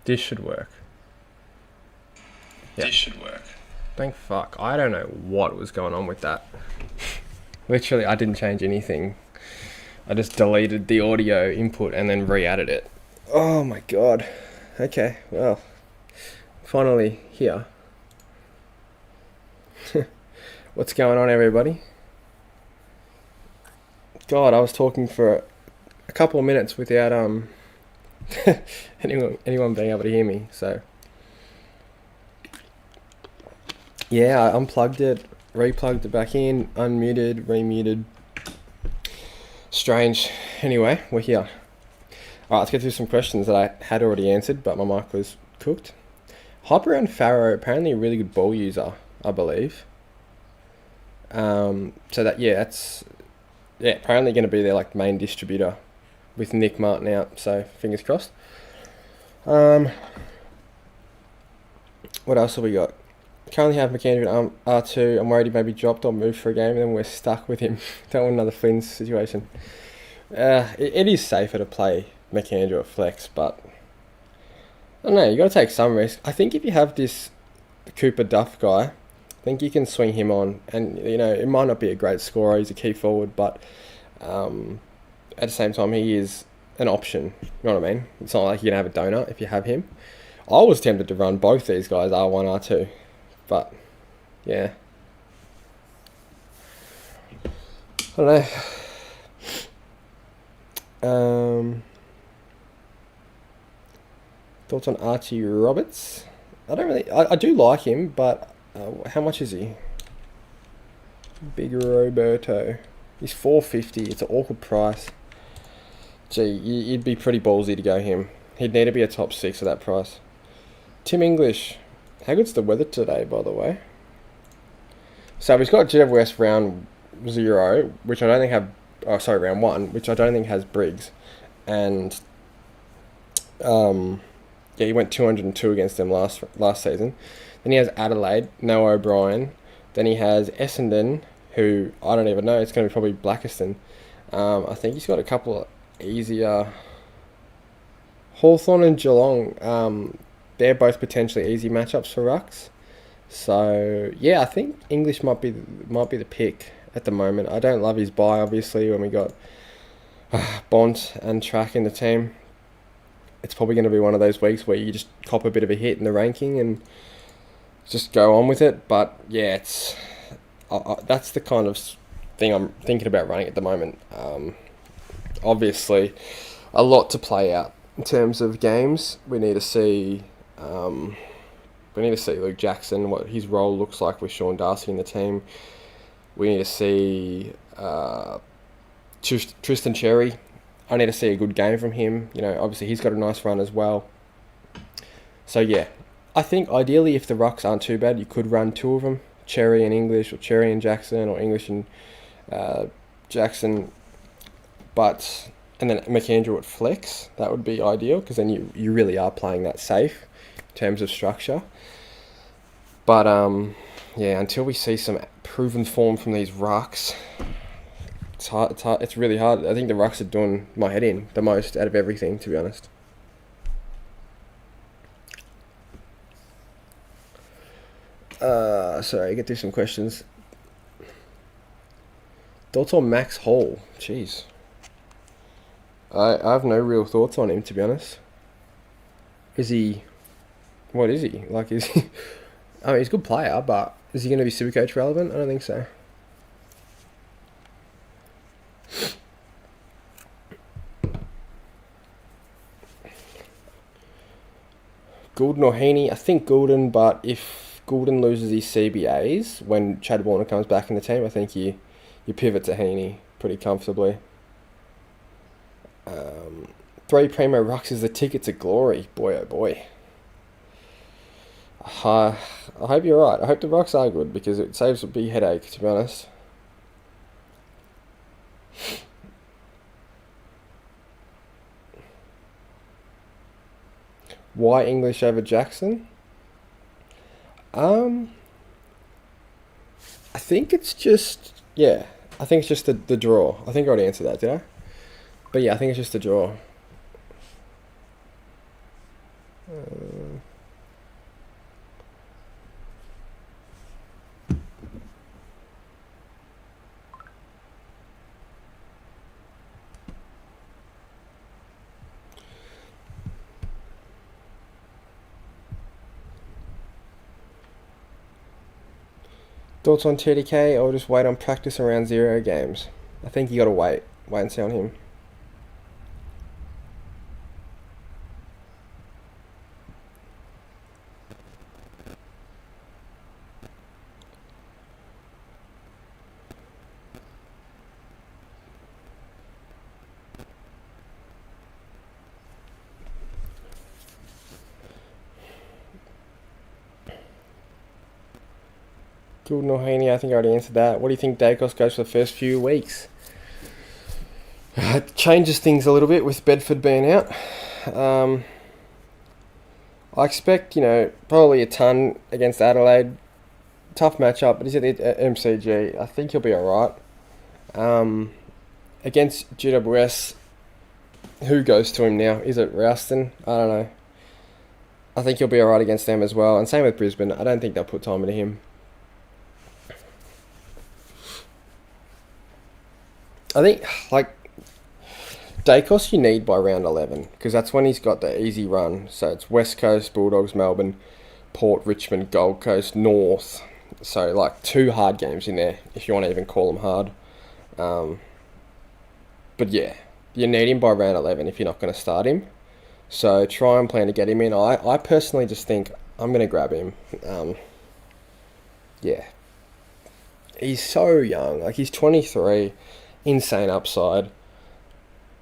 This should work. This should work. Thank fuck. I don't know what was going on with that. Literally, I didn't change anything. I just deleted the audio input and then re-added it. Oh my god. Okay, well. Finally here. What's going on, everybody? God, I was talking for a couple of minutes without anyone being able to hear me, so yeah, I unplugged it, replugged it back in, unmuted, remuted. Strange. Anyway, we're here. Alright, let's get through some questions that I had already answered, but my mic was cooked. Hype around Farrow, apparently a really good ball user, I believe. So that, that's apparently going to be their like main distributor with Nick Martin out, so fingers crossed. What else have we got? Currently have McAndrew at R2. I'm worried he may be dropped or moved for a game and then we're stuck with him. Don't want another Flynn situation. It is safer to play McAndrew at flex, but I don't know, you got to take some risk. I think if you have this Cooper Duff guy, I think you can swing him on, and you know, it might not be a great scorer, he's a key forward, but at the same time he is an option, you know what I mean? It's not like you're going to have a donut if you have him. I was tempted to run both these guys, R1, R2, but yeah. I don't know. Thoughts on Archie Roberts? I do like him, but how much is he? Big Roberto. He's $4.50. It's an awkward price. Gee, you'd be pretty ballsy to go him. He'd need to be a top 6 at that price. Tim English. How good's the weather today, by the way? So we've got GWS round 0, which I don't think have... Oh, sorry, round 1, which I don't think has Briggs. And... he went 202 against them last season. Then he has Adelaide, Noah O'Brien. Then he has Essendon, who I don't even know. It's going to be probably Blackiston. I think he's got a couple of easier... Hawthorn and Geelong. They're both potentially easy matchups for rucks. So yeah, I think English might be the pick at the moment. I don't love his buy, obviously, when we got Bont and Track in the team. It's probably going to be one of those weeks where you just cop a bit of a hit in the ranking and just go on with it. But yeah, it's that's the kind of thing I'm thinking about running at the moment. Obviously, a lot to play out in terms of games. We need to see Luke Jackson, what his role looks like with Sean Darcy in the team. We need to see Tristan Cherry. I need to see a good game from him. You know, obviously he's got a nice run as well. So yeah, I think ideally if the rucks aren't too bad, you could run 2 of them, Cherry and English, or Cherry and Jackson, or English and Jackson. And then McAndrew at flex, that would be ideal, because then you really are playing that safe in terms of structure. But yeah, until we see some proven form from these rucks, it's hard. It's really hard. I think the rucks are doing my head in the most out of everything, to be honest. Sorry, get through some questions. Thoughts on Max Hall? Jeez. I have no real thoughts on him, to be honest. What is he? Like, is he... I mean, he's a good player, but is he going to be Supercoach relevant? I don't think so. Goulden or Heaney? I think Goulden, but if Goulden loses his CBAs when Chad Warner comes back in the team, I think you pivot to Heaney pretty comfortably. 3 Primo Rucks is the ticket to glory. Boy, oh boy. I hope you're right. I hope the Rucks are good, because it saves a big headache, to be honest. Why English over Jackson? I think it's just... Yeah, I think it's just the draw. I think I already answered that, did I? But yeah, I think it's just the draw. Thoughts on TDK? I'll just wait on practice around 0 games. I think you got to wait and see on him. Jordan or Heaney, I think I already answered that. What do you think Dacos goes for the first few weeks? It changes things a little bit with Bedford being out. I expect, probably a ton against Adelaide. Tough matchup, but he's at the MCG. I think he'll be alright. Against GWS, who goes to him now? Is it Rouston? I don't know. I think he'll be alright against them as well. And same with Brisbane. I don't think they'll put time into him. I think, Dacos you need by round 11, because that's when he's got the easy run. So it's West Coast, Bulldogs, Melbourne, Port, Richmond, Gold Coast, North. So, 2 hard games in there, if you want to even call them hard. But yeah, you need him by round 11 if you're not going to start him. So try and plan to get him in. I personally just think I'm going to grab him. Yeah. He's so young. He's 23. Insane upside.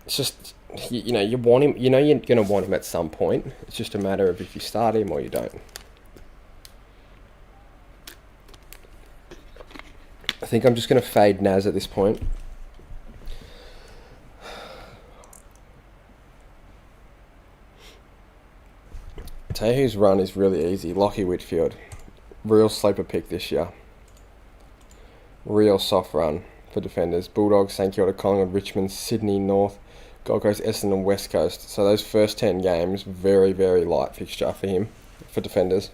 It's just, you want him. You're going to want him at some point. It's just a matter of if you start him or you don't. I think I'm just going to fade Naz at this point. Tell you whose run is really easy. Lockie Whitfield. Real sleeper pick this year. Real soft run for defenders. Bulldogs, St Kilda, Collingwood, Richmond, Sydney, North, Gold Coast, Essendon, West Coast. So those first 10 games, very, very light fixture for him, for defenders.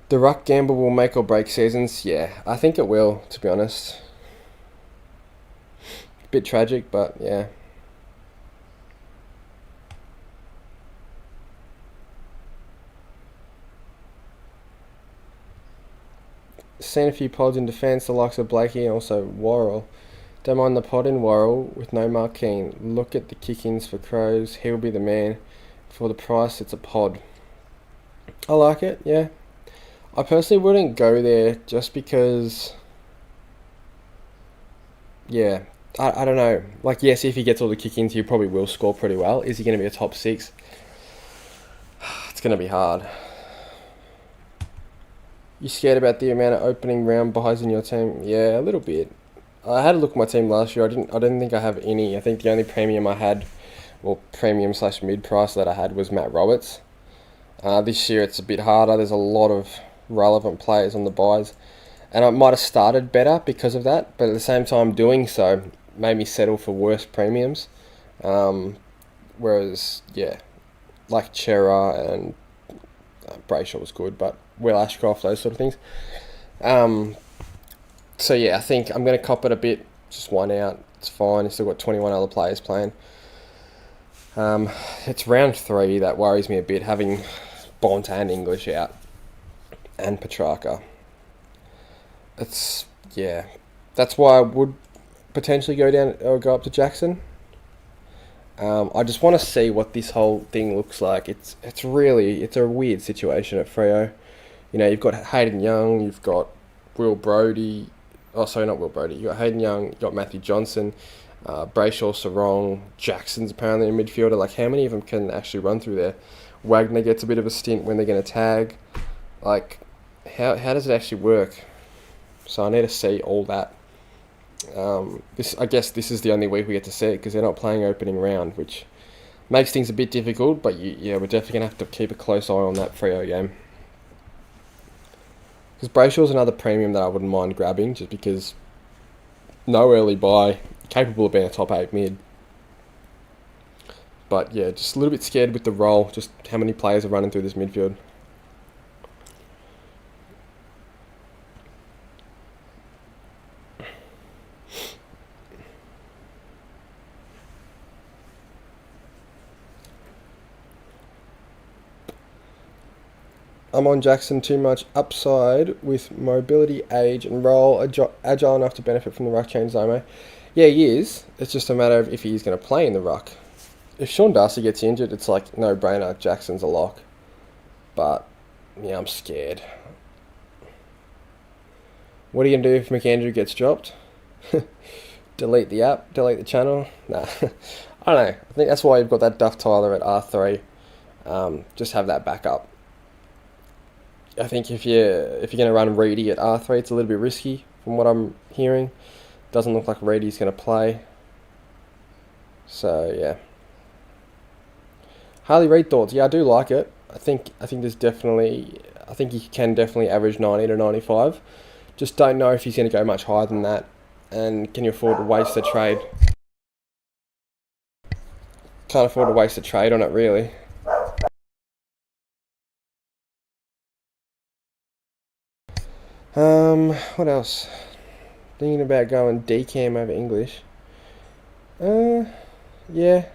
The ruck gamble will make or break seasons. Yeah, I think it will, to be honest. Bit tragic, but yeah. Seen a few pods in defence, the likes of Blakey and also Worrell. Don't mind the pod in Worrell with no Mark Keane. Look at the kick-ins for Crows. He'll be the man. For the price, it's a pod. I like it, yeah. I personally wouldn't go there just because... Yeah, I don't know. Yes, if he gets all the kick-ins, he probably will score pretty well. Is he going to be a top 6? It's going to be hard. You scared about the amount of opening round buys in your team? Yeah, a little bit. I had a look at my team last year. I didn't think I have any. I think the only premium I had, or premium/mid price that I had, was Matt Roberts. This year it's a bit harder. There's a lot of relevant players on the buys, and I might have started better because of that. But at the same time, doing so made me settle for worse premiums. Whereas, yeah, Chera and Brayshaw was good, but Will Ashcroft, those sort of things. So yeah, I think I'm going to cop it a bit. Just one out. It's fine. You've still got 21 other players playing. It's round 3 that worries me a bit, having Bont and English out. And Petrarca. That's why I would potentially go down or go up to Jackson. I just want to see what this whole thing looks like. It's a weird situation at Freo. You've got Hayden Young, you've got Will Brodie. Oh, sorry, not Will Brodie. You've got Hayden Young, you've got Matthew Johnson, Brayshaw, Sarong, Jackson's apparently a midfielder. How many of them can actually run through there? Wagner gets a bit of a stint when they're going to tag. How does it actually work? So I need to see all that. I guess this is the only week we get to see it because they're not playing opening round, which makes things a bit difficult. But we're definitely going to have to keep a close eye on that Freo game. Because Brayshaw's another premium that I wouldn't mind grabbing, just because no early buy, capable of being a top 8 mid. But yeah, just a little bit scared with the role, just how many players are running through this midfield. I'm on Jackson too much upside with mobility, age, and role. Agile enough to benefit from the ruck change, Zomo. Yeah, he is. It's just a matter of if he's going to play in the ruck. If Sean Darcy gets injured, it's like no brainer. Jackson's a lock. But yeah, I'm scared. What are you going to do if McAndrew gets dropped? Delete the app? Delete the channel? Nah. I don't know. I think that's why you've got that Duff Tyler at R3. Just have that backup. I think if you're going to run Reedy at R3, it's a little bit risky from what I'm hearing. Doesn't look like Reedy's going to play. So yeah. Harley Reid thoughts? Yeah, I do like it. I think there's definitely. I think he can definitely average 90 to 95. Just don't know if he's going to go much higher than that. And can you afford to waste a trade? Can't afford to waste a trade on it, really. What else? Thinking about going decam over English. Yeah.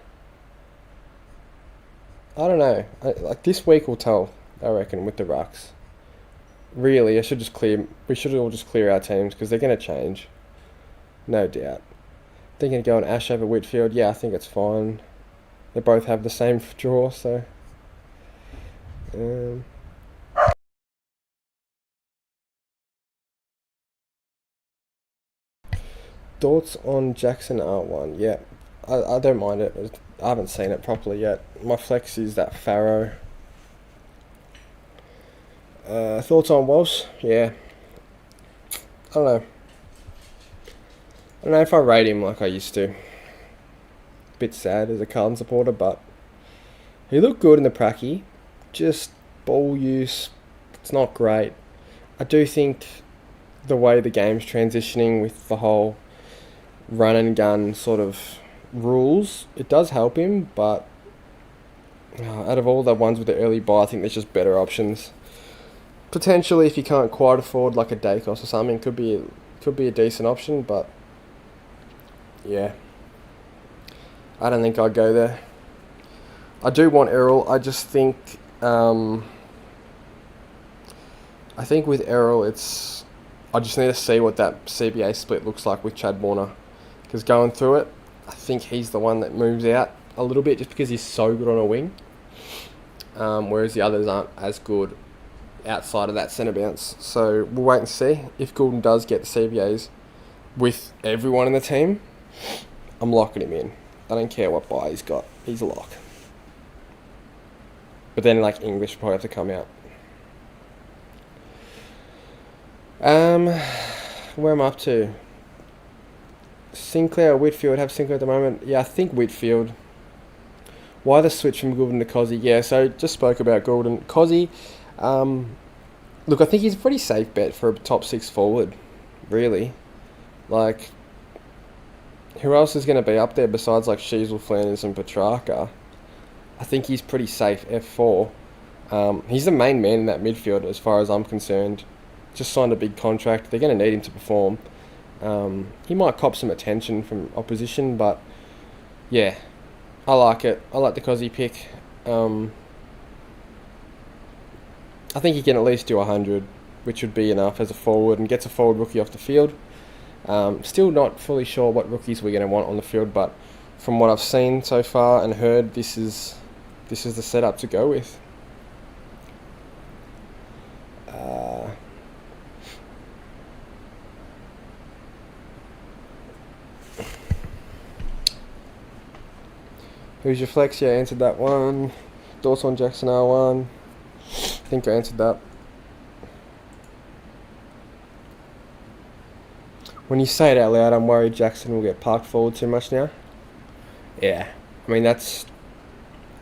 I don't know. Like this week will tell, I reckon, with the rucks. Really, we should all just clear our teams because they're going to change. No doubt. Thinking of going Ash over Whitfield. Yeah, I think it's fine. They both have the same draw, so. Thoughts on Jackson R1? Yeah, I don't mind it. I haven't seen it properly yet. My flex is that Farrow. Thoughts on Walsh? Yeah. I don't know. I don't know if I rate him like I used to. Bit sad as a Carlton supporter, but he looked good in the pracky. Just ball use, it's not great. I do think the way the game's transitioning with the whole run and gun sort of rules, it does help him, but out of all the ones with the early buy, I think there's just better options. Potentially, if you can't quite afford like a Dacos or something, could be a decent option, but yeah, I don't think I'd go there. I do want Errol. I just think I think with Errol, I just need to see what that CBA split looks like with Chad Warner. Because going through it, I think he's the one that moves out a little bit just because he's so good on a wing. Whereas the others aren't as good outside of that centre bounce. So we'll wait and see. If Goulden does get the CBAs with everyone in the team, I'm locking him in. I don't care what buy he's got. He's a lock. But then like English will probably have to come out. Where am I up to? Sinclair or Whitfield? Have Sinclair at the moment. Yeah, I think Whitfield. Why the switch from Goulden to Cozzy? Yeah, so just spoke about Goulden. Cozzy, look, I think he's a pretty safe bet for a top 6 forward, really. Like, who else is going to be up there besides like Sheasel, Flanders and Petrarca? I think he's pretty safe, F4. He's the main man in that midfield as far as I'm concerned. Just signed a big contract. They're going to need him to perform. He might cop some attention from opposition, but yeah, I like it. I like the Cozzy pick. I think he can at least do 100, which would be enough as a forward, and gets a forward rookie off the field. Still not fully sure what rookies we're going to want on the field, but from what I've seen so far and heard, this is the setup to go with. Who's your flex? Yeah, I answered that one. Thoughts on Jackson R1? I think I answered that. When you say it out loud, I'm worried Jackson will get parked forward too much now. Yeah, I mean I think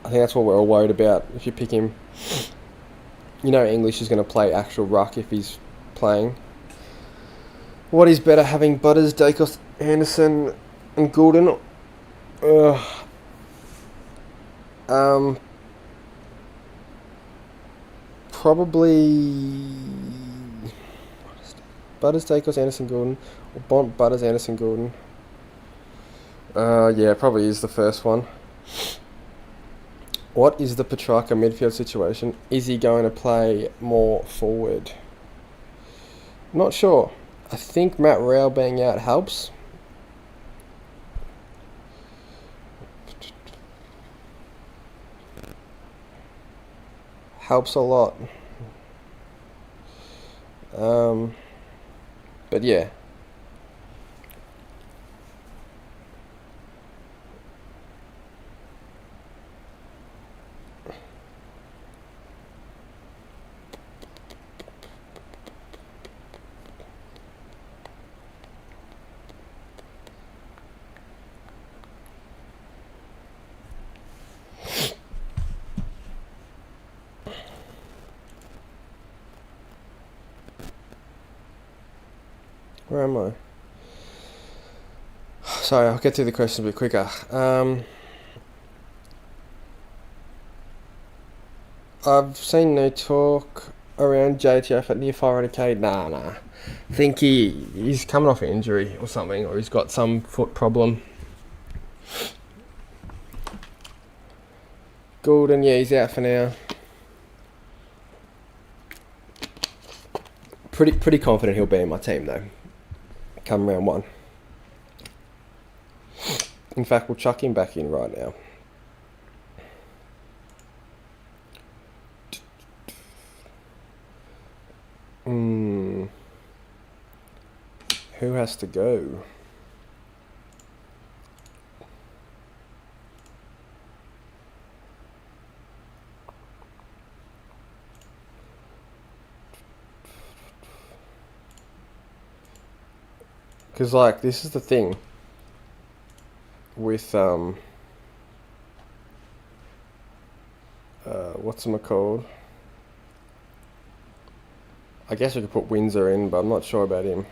that's what we're all worried about. If you pick him, you know English is going to play actual ruck if he's playing. What is better, having Butters, Dacos, Anderson, and Goulden? Um, probably Butters, Dacos, Anderson, Gordon, or Bont, Butters, Anderson, Gordon. Yeah, probably is the first one. What is the Petrarca midfield situation? Is he going to play more forward? Not sure. I think Matt Rowell being out helps. Helps a lot. But yeah. Where am I? Sorry, I'll get through the questions a bit quicker. I've seen no talk around JTF at near 500k. Nah. I think he's coming off an injury or something, or he's got some foot problem. Gordon, yeah, he's out for now. Pretty confident he'll be in my team though. Come round 1. In fact, we'll chuck him back in right now. Who has to go? Because, like, this is the thing with, what's it called? I guess we could put Windsor in, but I'm not sure about him.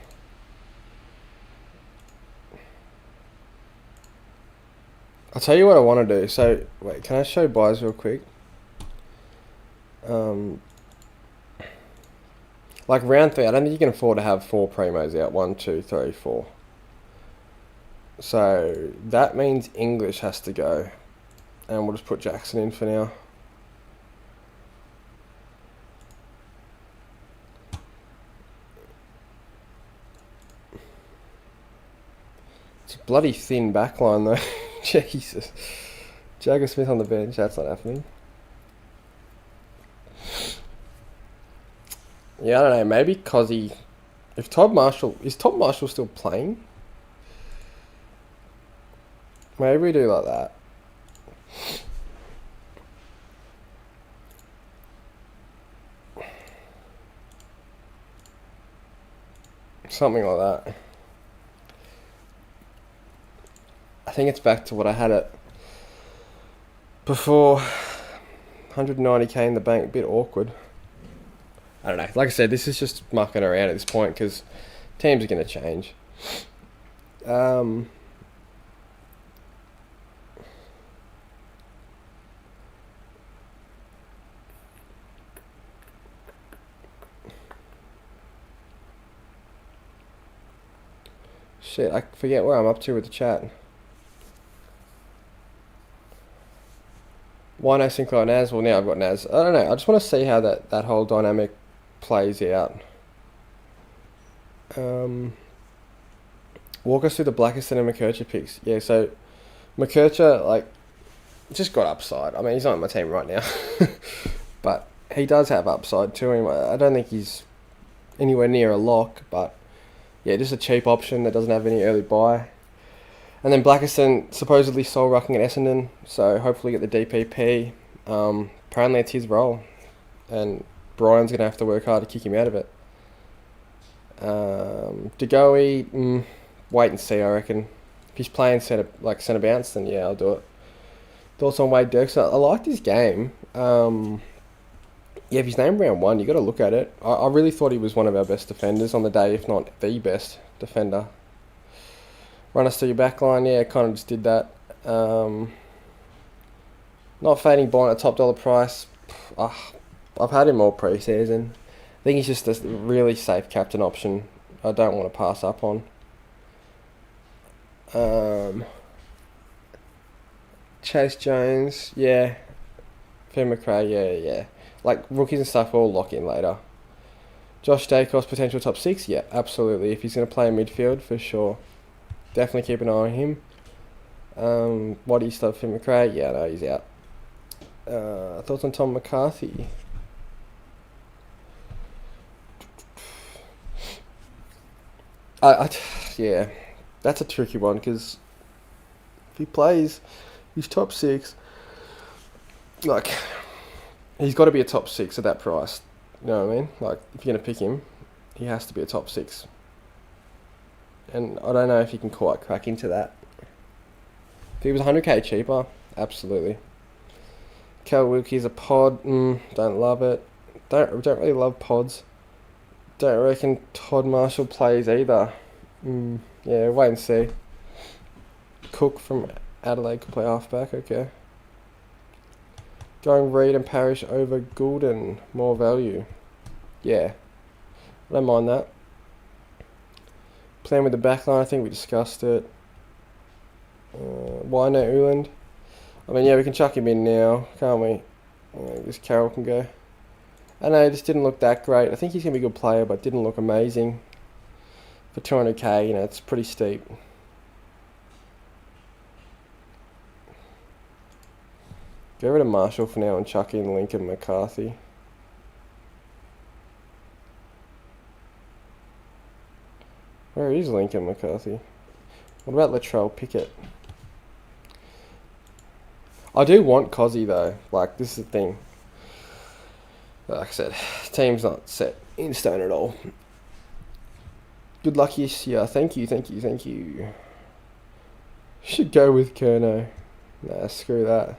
I'll tell you what I want to do. So, wait, can I show buys real quick? Like round 3, I don't think you can afford to have 4 primos out. 1, 2, 3, 4. So that means English has to go, and we'll just put Jackson in for now. It's a bloody thin backline though. Jesus. Jagger Smith on the bench. That's not happening. Yeah, I don't know. Maybe Cozzy. If Todd Marshall is Todd Marshall still playing? Maybe we do like that. Something like that. I think it's back to what I had it before. 190k in the bank, a bit awkward. I don't know. Like I said, this is just mucking around at this point because teams are going to change. Shit, I forget where I'm up to with the chat. Why no Sinclair Naz? Well, now I've got Naz. I don't know. I just want to see how that whole dynamic plays out. Walk us through the Blackiston and McKercher picks. Yeah, so McKercher, like, just got upside. I mean, he's not on my team right now. But he does have upside to him. I don't think he's anywhere near a lock, but yeah, just a cheap option that doesn't have any early buy. And then Blackiston supposedly soul rucking at Essendon, so hopefully get the DPP. Apparently it's his role, and Brian's going to have to work hard to kick him out of it. Degoe, wait and see, I reckon. If he's playing centre bounce, then yeah, I'll do it. Thoughts on Wade Dirksen? I liked his game. Yeah, if he's named round 1, you got to look at it. I really thought he was one of our best defenders on the day, if not the best defender. Run us through your back line, yeah, kind of just did that. Not fading Bond at top dollar price. I've had him all pre-season. I think he's just a really safe captain option. I don't want to pass up on. Chase Jones, yeah. Finn McRae, yeah. Like rookies and stuff, we'll lock in later. Josh Dacos, potential top 6, yeah, absolutely. If he's going to play in midfield, for sure. Definitely keep an eye on him. What do you still have Finn McRae? Yeah, no, he's out. Thoughts on Tom McCarthy? Yeah, that's a tricky one because if he plays, he's top 6. Like, he's got to be a top 6 at that price. You know what I mean? Like, if you're going to pick him, he has to be a top 6. And I don't know if he can quite crack into that. If he was 100k cheaper, absolutely. Cal Wilkie's a pod. Don't love it. Don't really love pods. Don't reckon Todd Marshall plays either. Yeah, wait and see. Cook from Adelaide could play halfback, okay. Going Reid and Parrish over Goulden, more value. Yeah, I don't mind that. Playing with the backline, I think we discussed it. Why no Uland? I mean, yeah, we can chuck him in now, can't we? I guess Carroll can go. I know, it just didn't look that great. I think he's going to be a good player, but didn't look amazing. For 200k, it's pretty steep. Get rid of Marshall for now and chuck in Lincoln McCarthy. Where is Lincoln McCarthy? What about Latrell Pickett? I do want Cozzy though. Like, this is the thing. Like I said, team's not set in stone at all. Good luck this year. Thank you. Should go with Kerno. Nah, screw that.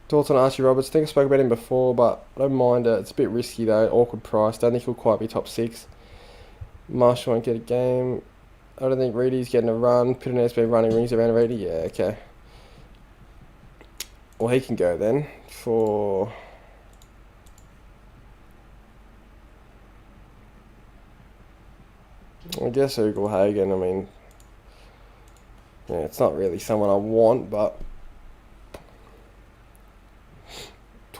Thoughts on Archie Roberts? I think I spoke about him before, but I don't mind it. It's a bit risky though. Awkward price. Don't think he'll quite be top 6. Marshall won't get a game. I don't think Reedy's getting a run. Pitter's been running rings around Reedy. Yeah, okay. Well, he can go then for... I guess Ugle Hagen. I mean, yeah, it's not really someone I want, but...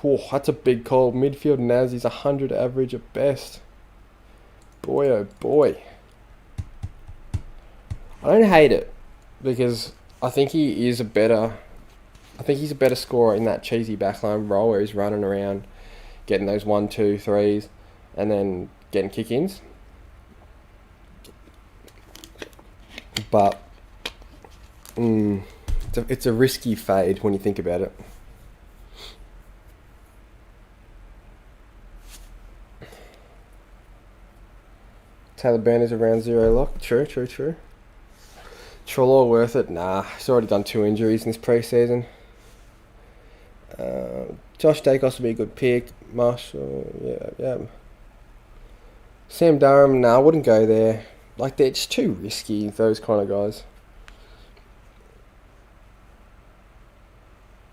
Oh, that's a big call. Midfield Naz is 100 average at best. Boy, oh boy. I don't hate it because I think he is a better... I think he's a better scorer in that cheesy backline role where he's running around, getting those 1, 2, 3s, and then getting kick-ins. But it's a risky fade when you think about it. Taylor Burners around 0 lock. True. Trelaw worth it? Nah, he's already done 2 injuries in this pre-season. Josh Dacos would be a good pick. Marshall, yeah. Sam Durham, nah, I wouldn't go there. Like, they're just too risky, those kind of guys.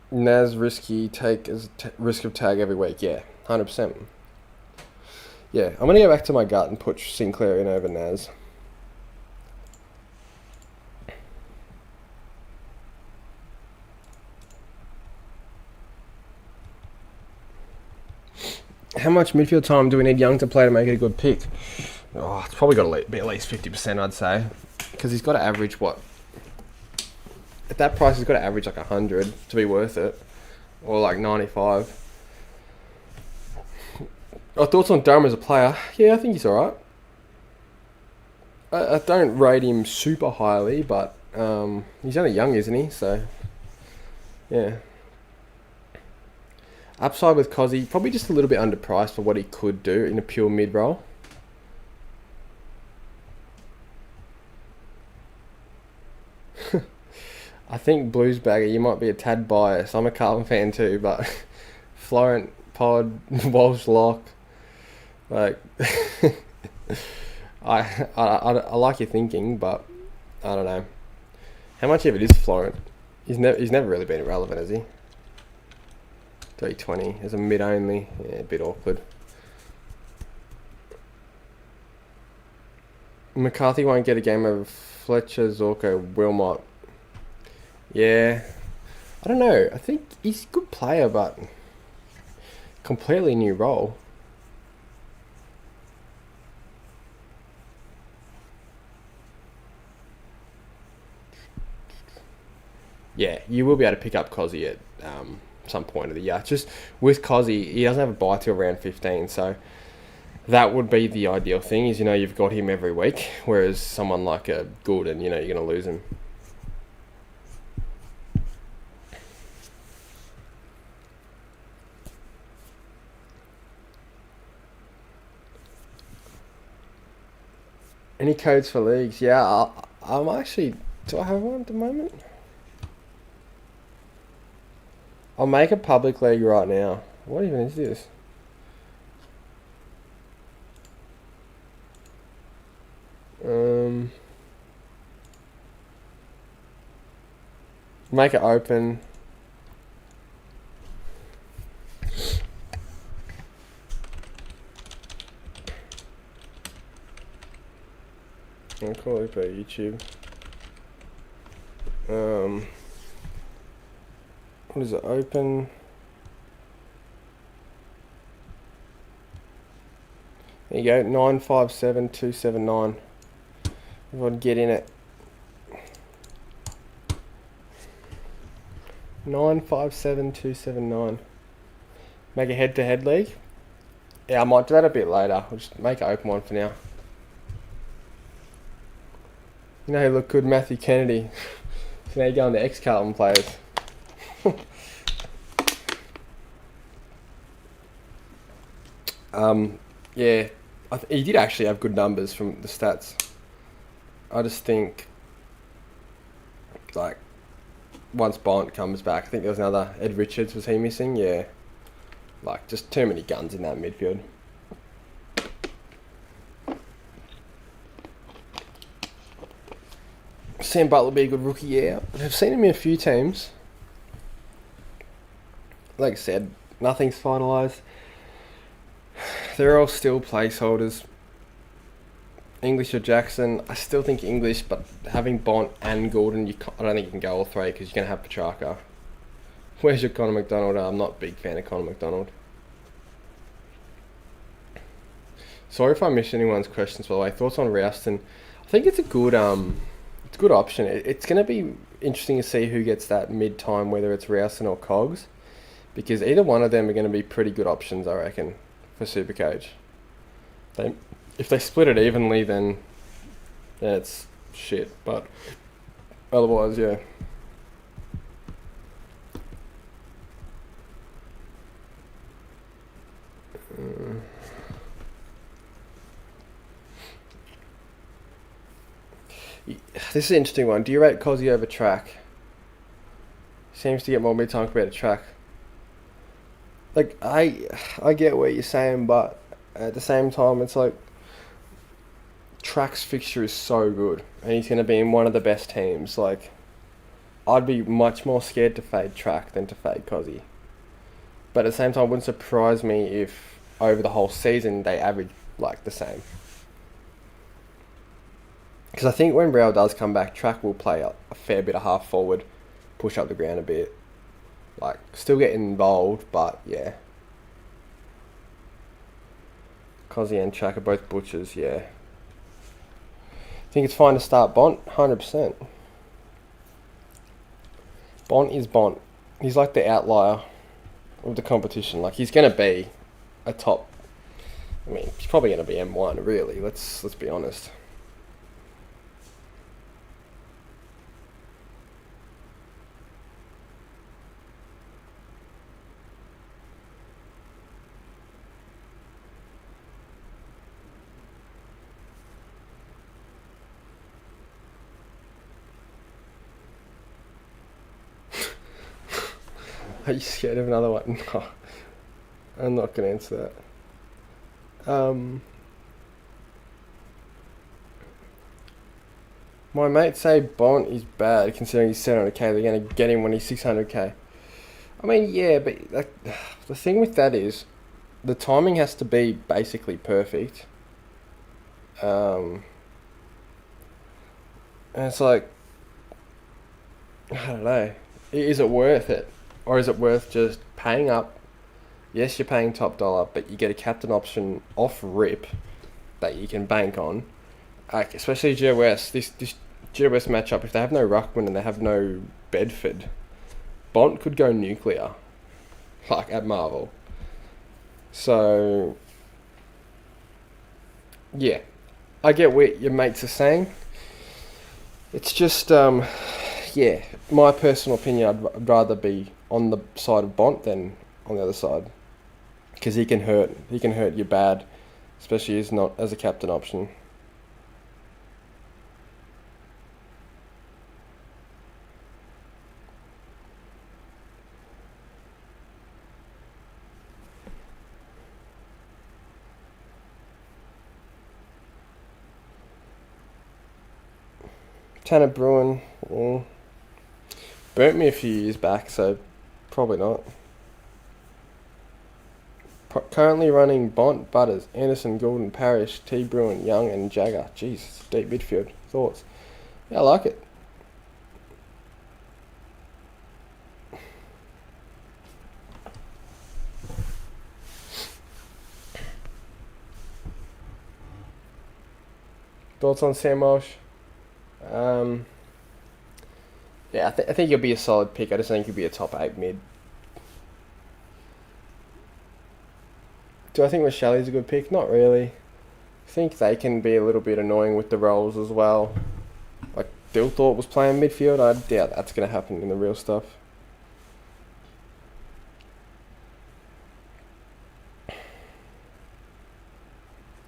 Naz risky, take as risk of tag every week, yeah, 100%. Yeah, I'm going to go back to my gut and put Sinclair in over Naz. How much midfield time do we need Young to play to make it a good pick? Oh, it's probably got to be at least 50%, I'd say. Because he's got to average, what? At that price, he's got to average like 100 to be worth it. Or like 95. Thoughts on Durham as a player? Yeah, I think he's alright. I don't rate him super highly, but he's only young, isn't he? So, yeah. Upside with Cozzy, probably just a little bit underpriced for what he could do in a pure mid-roll. I think Blues Bagger, you might be a tad biased. I'm a Carlton fan too, but Florent, Pod, Walsh, Lock, like I like your thinking, but I don't know. How much of it is Florent? He's never really been relevant, has he? 320 as a mid only. Yeah, a bit awkward. McCarthy won't get a game over Fletcher, Zorko, Wilmot. Yeah. I don't know. I think he's a good player, but completely new role. Yeah, you will be able to pick up Cozzy at some point of the year. Just with Cozzy, he doesn't have a bye till round 15, so that would be the ideal thing. Is you've got him every week, whereas someone like a Gordon, you're going to lose him. Any codes for leagues? Yeah, I'm actually. Do I have one at the moment? I'll make a public league right now. What even is this? Make it open. I'll call it by YouTube. What is it? Open. There you go. 957279. Everyone get in it. 957279. Make a head-to-head league. Yeah, I might do that a bit later. I'll just make an open one for now. You know who looked good? Matthew Kennedy. So now you're going to ex-Carlton players. Yeah, he did actually have good numbers from the stats. I just think, like, once Bont comes back, I think there was another Ed Richards. Was he missing? Yeah. Like, just too many guns in that midfield. Sam Butler will be a good rookie, yeah. I've seen him in a few teams. Like I said, nothing's finalised. They're all still placeholders. English or Jackson, I still think English, but having Bont and Gordon, I don't think you can go all three because you're going to have Petrarca. Where's your Connor McDonald? I'm not a big fan of Connor McDonald. Sorry if I missed anyone's questions, by the way. Thoughts on Rouston? I think it's a good option. It's going to be interesting to see who gets that mid-time, whether it's Rouston or Cogs, because either one of them are going to be pretty good options, I reckon, for Supercoach. If they split it evenly, then it's shit. But otherwise, yeah. This is an interesting one. Do you rate Cozzy over track? Seems to get more mid-time compared to track. Like, I get what you're saying, but at the same time, it's like track's fixture is so good, and he's going to be in one of the best teams. Like, I'd be much more scared to fade track than to fade Cozzy. But at the same time, it wouldn't surprise me if over the whole season they average like the same. Because I think when Brow does come back, track will play a fair bit of half forward, push up the ground a bit. Like, still get involved, but yeah. Cozzy and track are both butchers, yeah. Think it's fine to start Bont? 100%. Bont is Bont. He's like the outlier of the competition. Like, he's going to be a top... I mean, he's probably going to be M1, really. Let's be honest. Are you scared of another one? No, I'm not going to answer that. My mates say Bont is bad considering he's 700k. They're going to get him when he's 600k. I mean, yeah, but like, the thing with that is the timing has to be basically perfect. And it's like, I don't know. Is it worth it? Or is it worth just paying up? Yes, you're paying top dollar, but you get a captain option off rip that you can bank on. Like, especially GWS, this GWS matchup, if they have no Ruckman and they have no Bedford, Bont could go nuclear, like at Marvel. So, yeah, I get what your mates are saying. It's just, yeah, my personal opinion, I'd rather be on the side of Bont than on the other side. Because he can hurt you bad, especially as a captain option. Tanner Bruin burnt me a few years back, so probably not. Currently running Bont, Butters, Anderson, Goulden, Parrish, T. Bruin, Young, and Jagger. Jeez, deep midfield. Thoughts? Yeah, I like it. Thoughts on Sam Walsh? Yeah, I think he'll be a solid pick. I just think he'll be a top 8 mid. Do I think Rochelli's a good pick? Not really. I think they can be a little bit annoying with the roles as well. Like Dilthorpe was playing midfield. I doubt that's going to happen in the real stuff.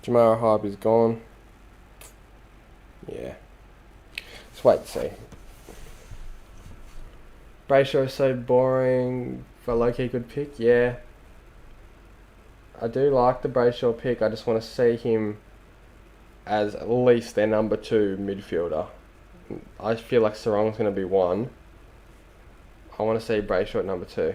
Jamara Hype is gone. Yeah. Let's wait and see. Brayshaw is so boring. For a low-key good pick, yeah. I do like the Brayshaw pick. I just want to see him as at least their number 2 midfielder. I feel like Sarong's going to be 1. I want to see Brayshaw at number 2.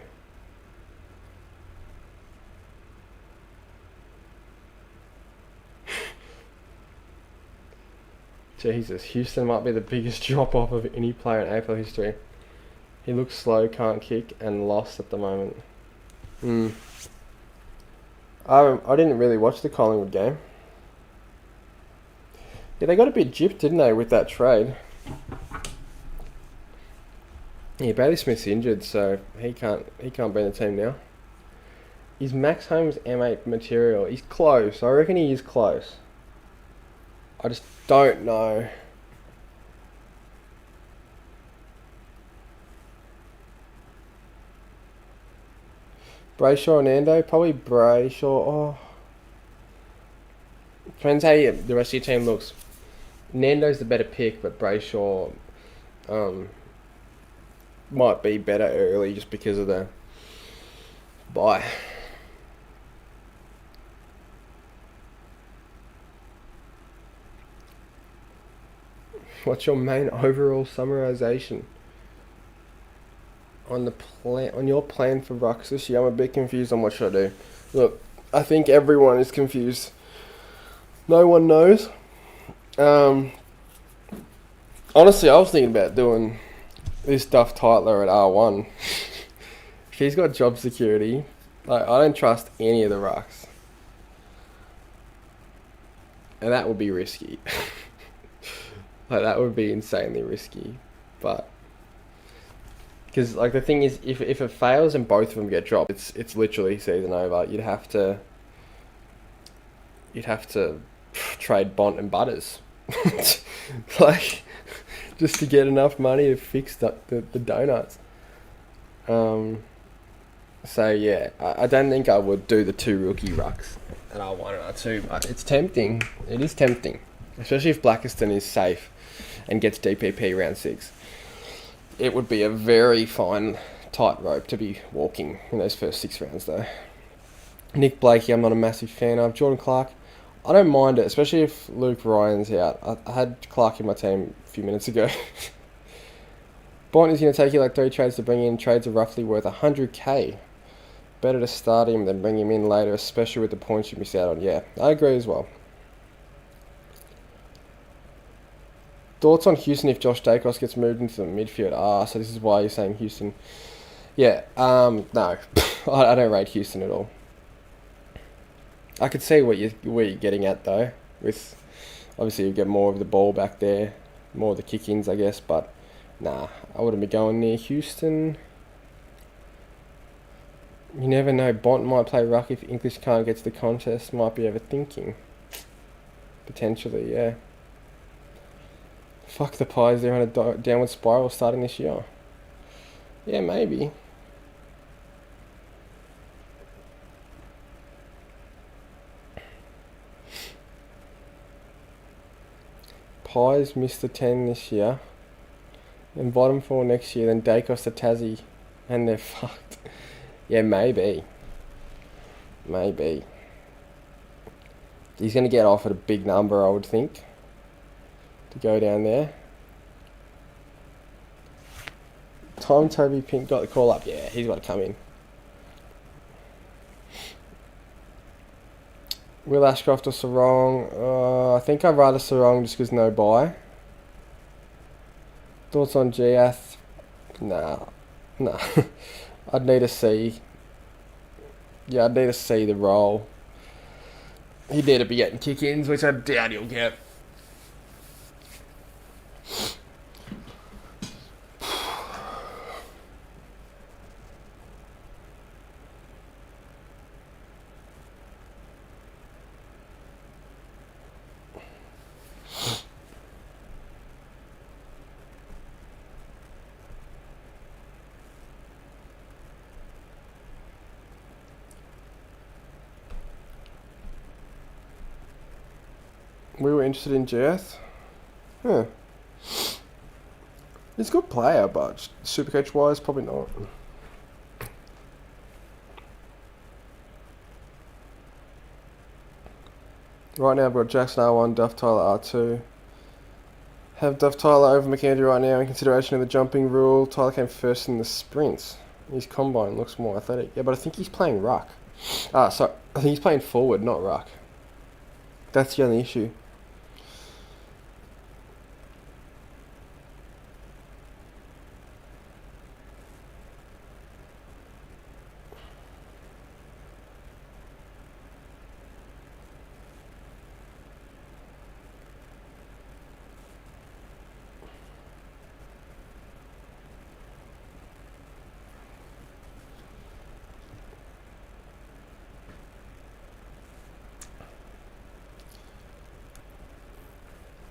Jesus, Houston might be the biggest drop-off of any player in AFL history. He looks slow, can't kick, and lost at the moment. I didn't really watch the Collingwood game. Yeah, they got a bit gypped, didn't they, with that trade? Yeah, Bailey Smith's injured, so he can't be in the team now. Is Max Holmes M8 material? He's close. I reckon he is close. I just don't know. Brayshaw and Nando? Probably Brayshaw. Oh. Depends how the rest of your team looks. Nando's the better pick, but Brayshaw might be better early just because of the bye. What's your main overall summarization on your plan for Rucks this year? I'm a bit confused on what should I do. Look, I think everyone is confused. No one knows. Honestly, I was thinking about doing this Duff Titler at R1. He's got job security. Like, I don't trust any of the Rucks. And that would be risky. Like, that would be insanely risky. But because, like, the thing is, if it fails and both of them get dropped, it's literally season over. You'd have to trade Bont and Butters. Like, just to get enough money to fix the donuts. So yeah, I don't think I would do the 2 rookie rucks at R1 and R2, but it's tempting. It is tempting, especially if Blackiston is safe and gets DPP round 6. It would be a very fine tightrope to be walking in those first 6 rounds, though. Nick Blakey, I'm not a massive fan of. Jordan Clark, I don't mind it, especially if Luke Ryan's out. I had Clark in my team a few minutes ago. Bont is going to take you like 3 trades to bring in. Trades are roughly worth 100k. Better to start him than bring him in later, especially with the points you miss out on. Yeah, I agree as well. Thoughts on Houston if Josh Dacos gets moved into the midfield? So this is why you're saying Houston. Yeah, no. I don't rate Houston at all. I could see where you're getting at, though. With obviously you get more of the ball back there, more of the kick-ins, I guess. But nah, I wouldn't be going near Houston. You never know. Bont might play ruck if English can't get to the contest. Might be overthinking. Potentially, yeah. Fuck the Pies. They're on a downward spiral starting this year. Yeah, maybe. Pies missed the 10 this year. And bottom 4 next year. Then Dacos to Tassie. And they're fucked. Yeah, maybe. Maybe. He's going to get offered a big number, I would think, to go down there. Tom Toby Pink got the call up. Yeah, he's got to come in. Will Ashcroft or Sarong? I think I'd rather Sarong just because no buy. Thoughts on Giath? Nah. I'd need to see. Yeah, I'd need to see the role. He'd need to be getting kick-ins, which I doubt he'll get. We were interested in Jeth. Huh. He's a good player, but Supercoach wise, probably not. Right now I've got Jackson R1, Duff Tyler R2. Have Duff Tyler over McAndrew right now in consideration of the jumping rule. Tyler came first in the sprints. His combine looks more athletic. Yeah, but I think he's playing ruck. So I think he's playing forward, not ruck. That's the only issue.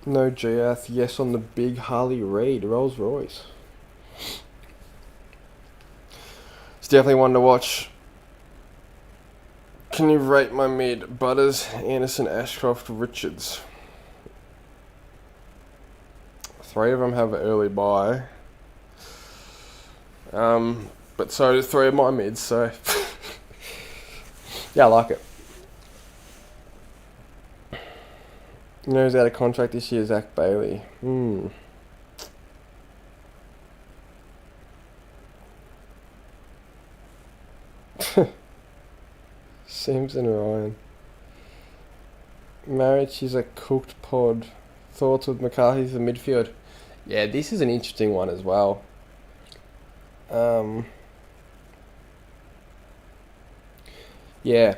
No Giath, yes on the big Harley Reid, Rolls Royce. It's definitely one to watch. Can you rate my mid? Butters, Anderson, Ashcroft, Richards. 3 of them have an early buy. But so do 3 of my mids, so yeah, I like it. You know who's out of contract this year? Zach Bailey. Simpson Ryan. Marriage is a cooked pod. Thoughts with McCarthy's the midfield? Yeah, this is an interesting one as well. Yeah,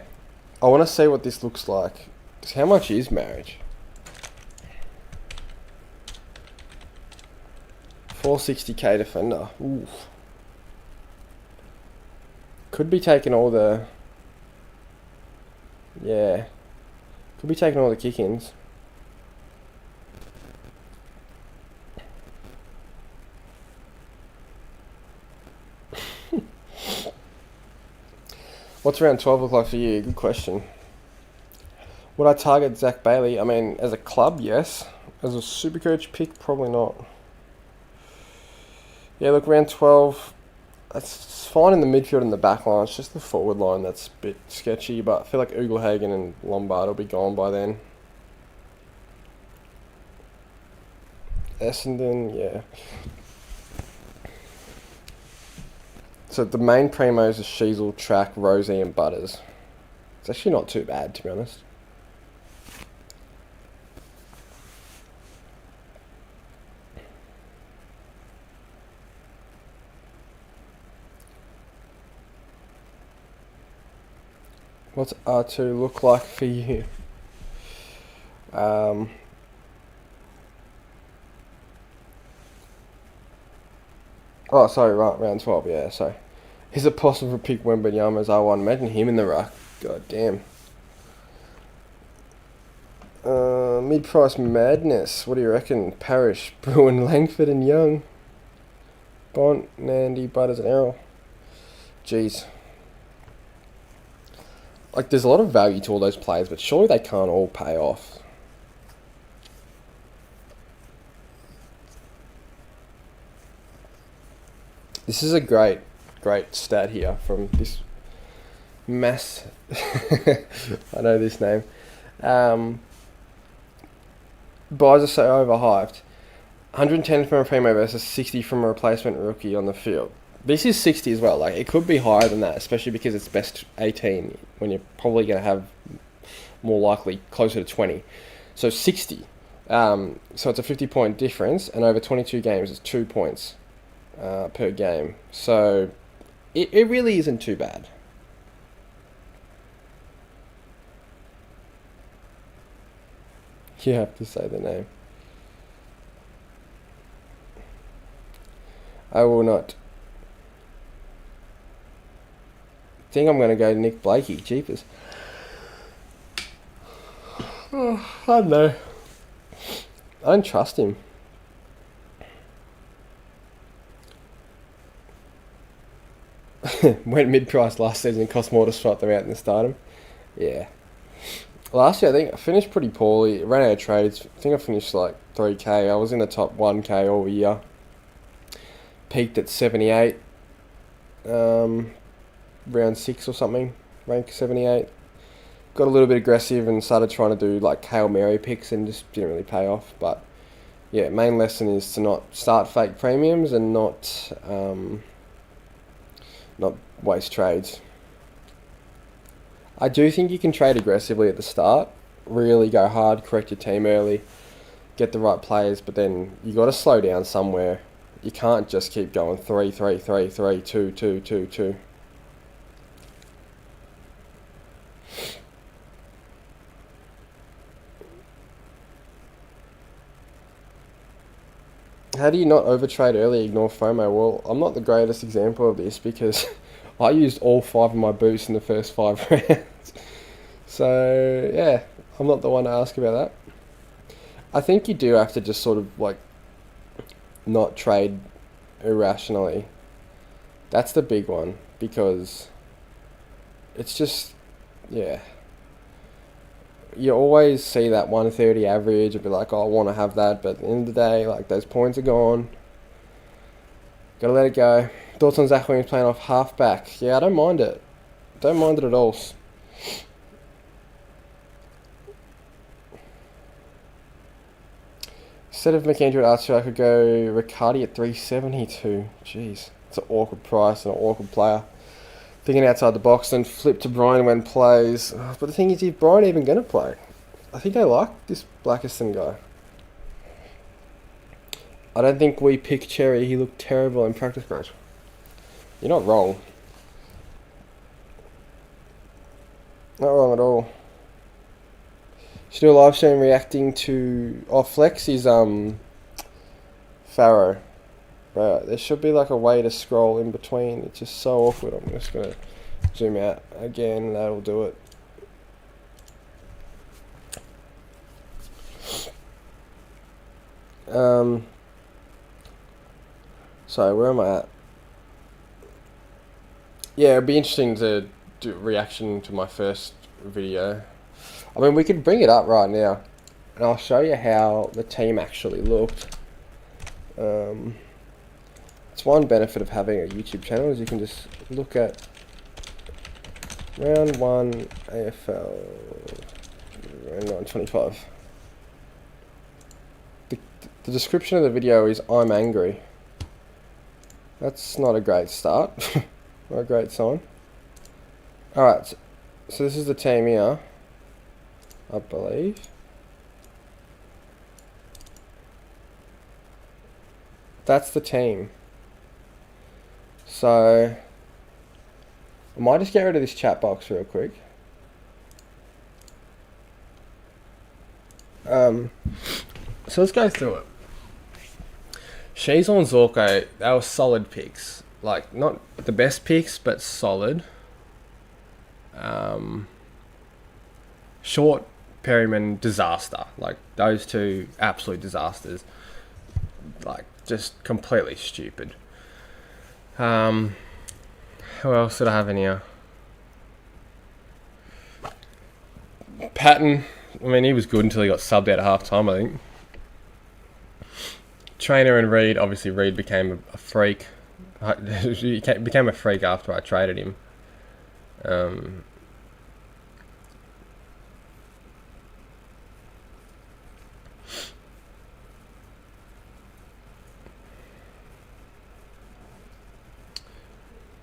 I want to see what this looks like. How much is Marriage? 460k defender. Oof. Could be taking all the... Yeah. Could be taking all the kick-ins. What's around 12 look like for you? Good question. Would I target Zach Bailey? I mean, as a club, yes. As a Supercoach pick, probably not. Yeah, look, round 12, It's fine in the midfield and the back line. It's just the forward line that's a bit sketchy. But I feel like Ugelhagen and Lombard will be gone by then. Essendon, yeah. So the main primos are Sheasel, Track, Rosie and Butters. It's actually not too bad, to be honest. What's R2 look like for you? Oh, sorry, right, round 12, yeah, so. Is it possible to pick Wembanyama as R1? Imagine him in the ruck. God damn. Mid-price madness. What do you reckon? Parrish, Bruin, Langford and Young. Bont, Nandy, Butters and Errol. Jeez. Like, there's a lot of value to all those players, but surely they can't all pay off. This is a great stat here from this mass. I know this name. Buys are so overhyped. 110 from a primo versus 60 from a replacement rookie on the field. This is 60 as well. Like, it could be higher than that, especially because it's best 18 when you're probably going to have more likely closer to 20. So 60. So it's a 50-point difference, and over 22 games, it's 2 points per game. So it really isn't too bad. You have to say the name. I will not. I think I'm going to go Nick Blakey. Jeepers. Oh, I don't know. I don't trust him. Went mid-price last season and cost more to swap them out than start him. Yeah. Last year, I think I finished pretty poorly. Ran out of trades. I think I finished like 3k. I was in the top 1k all year. Peaked at 78. Round 6 or something. Rank 78. Got a little bit aggressive and started trying to do like Hail Mary picks and just didn't really pay off. But yeah, main lesson is to not start fake premiums and not waste trades. I do think you can trade aggressively at the start, really go hard, correct your team early, get the right players, but then you got to slow down somewhere. You can't just keep going 3, 3, 3, 3, 2, 2, 2, 2. How do you not overtrade early, ignore FOMO? Well, I'm not the greatest example of this because I used all 5 of my boosts in the first 5 rounds. So, yeah, I'm not the one to ask about that. I think you do have to just sort of, like, not trade irrationally. That's the big one because it's just, yeah. You always see that 130 average and be like, oh, I want to have that, but at the end of the day, like, those points are gone. Gotta let it go. Thoughts on Zach Williams playing off halfback? Yeah, I don't mind it. Don't mind it at all. Instead of McAndrew at R2, I could go Riccardi at 372. Jeez, it's an awkward price and an awkward player. Thinking outside the box, then flip to Brian when plays. But the thing is Brian even going to play? I think they like this Blackiston guy. I don't think we picked Cherry. He looked terrible in practice match. You're not wrong. Not wrong at all. Should do a live stream reacting to... Oh, Flex is Farrow. Right, there should be like a way to scroll in between. It's just so awkward. I'm just going to zoom out again. That'll do it. So where am I at? Yeah, it'd be interesting to do a reaction to my first video. I mean, we could bring it up right now, and I'll show you how the team actually looked. It's one benefit of having a YouTube channel is you can just look at round 1 AFL, round 925. The description of the video is "I'm angry." That's not a great start. Not a great sign. Alright, so this is the team here, I believe. That's the team. So I might just get rid of this chat box real quick. So let's go through it. Sheasel and Zorko, they were solid picks. Like, not the best picks, but solid. Short, Perryman, disaster. Like, those two, absolute disasters. Like, just completely stupid. Who else did I have in here? Patton. I mean, he was good until he got subbed out at half time, I think. Trainer and Reed. Obviously, Reed became a freak. He became a freak after I traded him.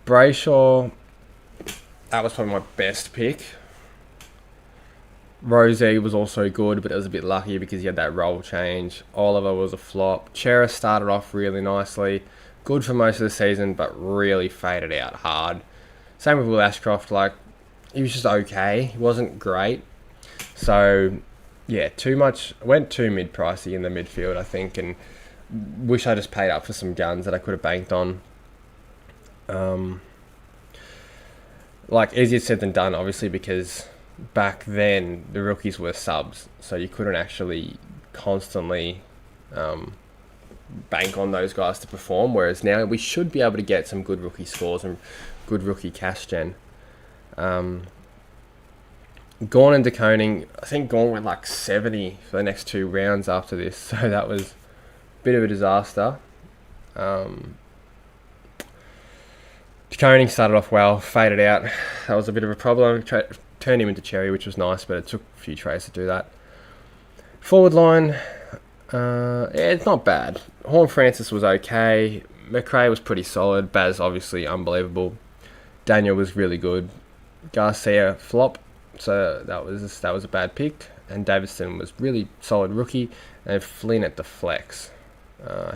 Brayshaw, that was probably my best pick. Rosie was also good, but it was a bit lucky because he had that role change. Oliver was a flop. Chera started off really nicely. Good for most of the season, but really faded out hard. Same with Will Ashcroft. Like, he was just okay. He wasn't great. So, yeah, too much. Went too mid-pricey in the midfield, I think, and wish I just paid up for some guns that I could have banked on. Like, easier said than done, obviously, because back then the rookies were subs, so you couldn't actually constantly bank on those guys to perform, whereas now we should be able to get some good rookie scores and good rookie cash gen. Gorn and DeConing, I think Gorn went like 70 for the next 2 rounds after this, so that was a bit of a disaster. DeConing started off well, faded out. That was a bit of a problem. Turned him into Cherry, which was nice, but it took a few trades to do that. Forward line, yeah, it's not bad. Horn Francis was okay. McRae was pretty solid. Baz, obviously, unbelievable. Daniel was really good. Garcia, flop. So that was a bad pick. And Davidson was really solid rookie. And Flynn at the flex.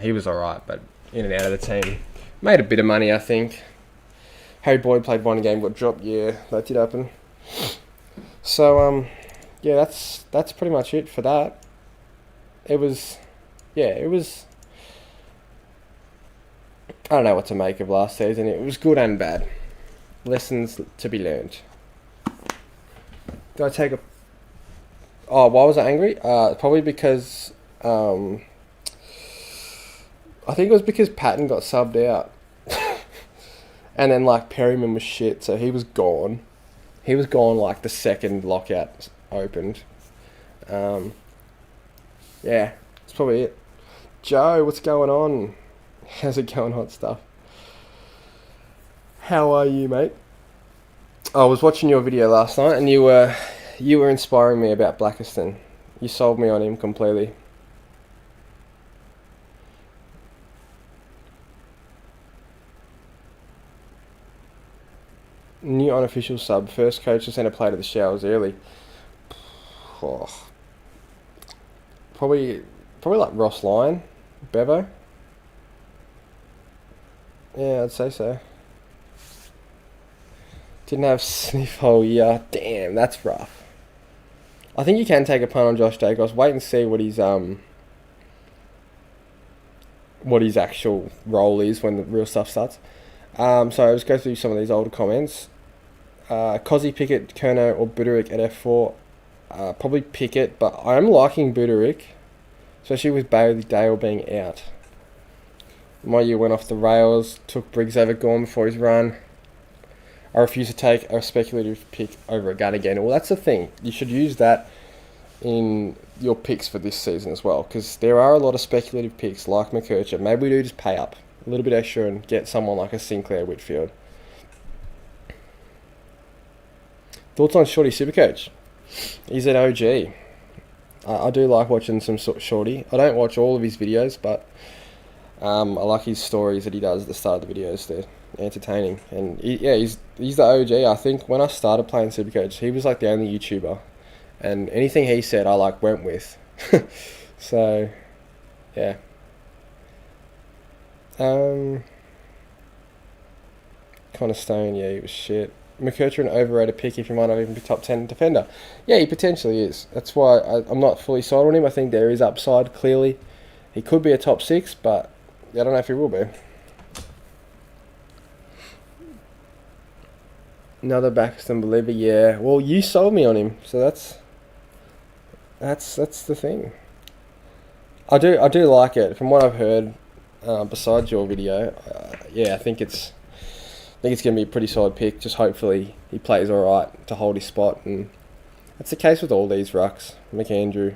He was alright, but in and out of the team. Made a bit of money, I think. Harry Boyd played 1 game, got dropped. Yeah, that did happen. So, yeah, that's pretty much it for that. It was I don't know what to make of last season. It was good and bad. Lessons to be learned. Did I take a... Oh, why was I angry? Probably because... I think it was because Patton got subbed out. And then, like, Perryman was shit, so he was gone. He was gone, like, the second lockout opened. Yeah, that's probably it. Joe, what's going on? How's it going, hot stuff? How are you, mate? I was watching your video last night, and you were inspiring me about Blackiston. You sold me on him completely. New unofficial sub. First coach to send a play to the showers early. Oh. Probably like Ross Lyon, Bevo. Yeah, I'd say so. Didn't have sniff all year. Damn, that's rough. I think you can take a punt on Josh Dacos. Wait and see what his actual role is when the real stuff starts. So let's go through some of these older comments. Cozzy, Pickett, Kerno, or Buderick at F4. Probably Pickett, but I'm liking Buderick, especially with Bailey Dale being out. My year went off the rails, took Briggs over Gorm before his run. I refuse to take a speculative pick over a gun again. Well, that's the thing. You should use that in your picks for this season as well, because there are a lot of speculative picks like McKercher. Maybe we do just pay up. a little bit extra and get someone like a Sinclair Whitfield. Thoughts on Shorty Supercoach? He's an OG. I do like watching some Shorty. I don't watch all of his videos, but I like his stories that he does at the start of the videos. They're entertaining. And he's the OG. I think when I started playing Supercoach, he was like the only YouTuber. And anything he said, I like went with. So, yeah. Connor Stone, yeah, he was shit. McKercher an overrated pick if he might not even be top 10 defender. Yeah, he potentially is. That's why I'm not fully sold on him. I think there is upside, clearly. He could be a top 6, but I don't know if he will be. Another Baxton believer, yeah. Well, you sold me on him, so that's the thing. I do like it. From what I've heard, besides your video, yeah, I think it's going to be a pretty solid pick. Just hopefully he plays all right to hold his spot, and that's the case with all these rucks. McAndrew,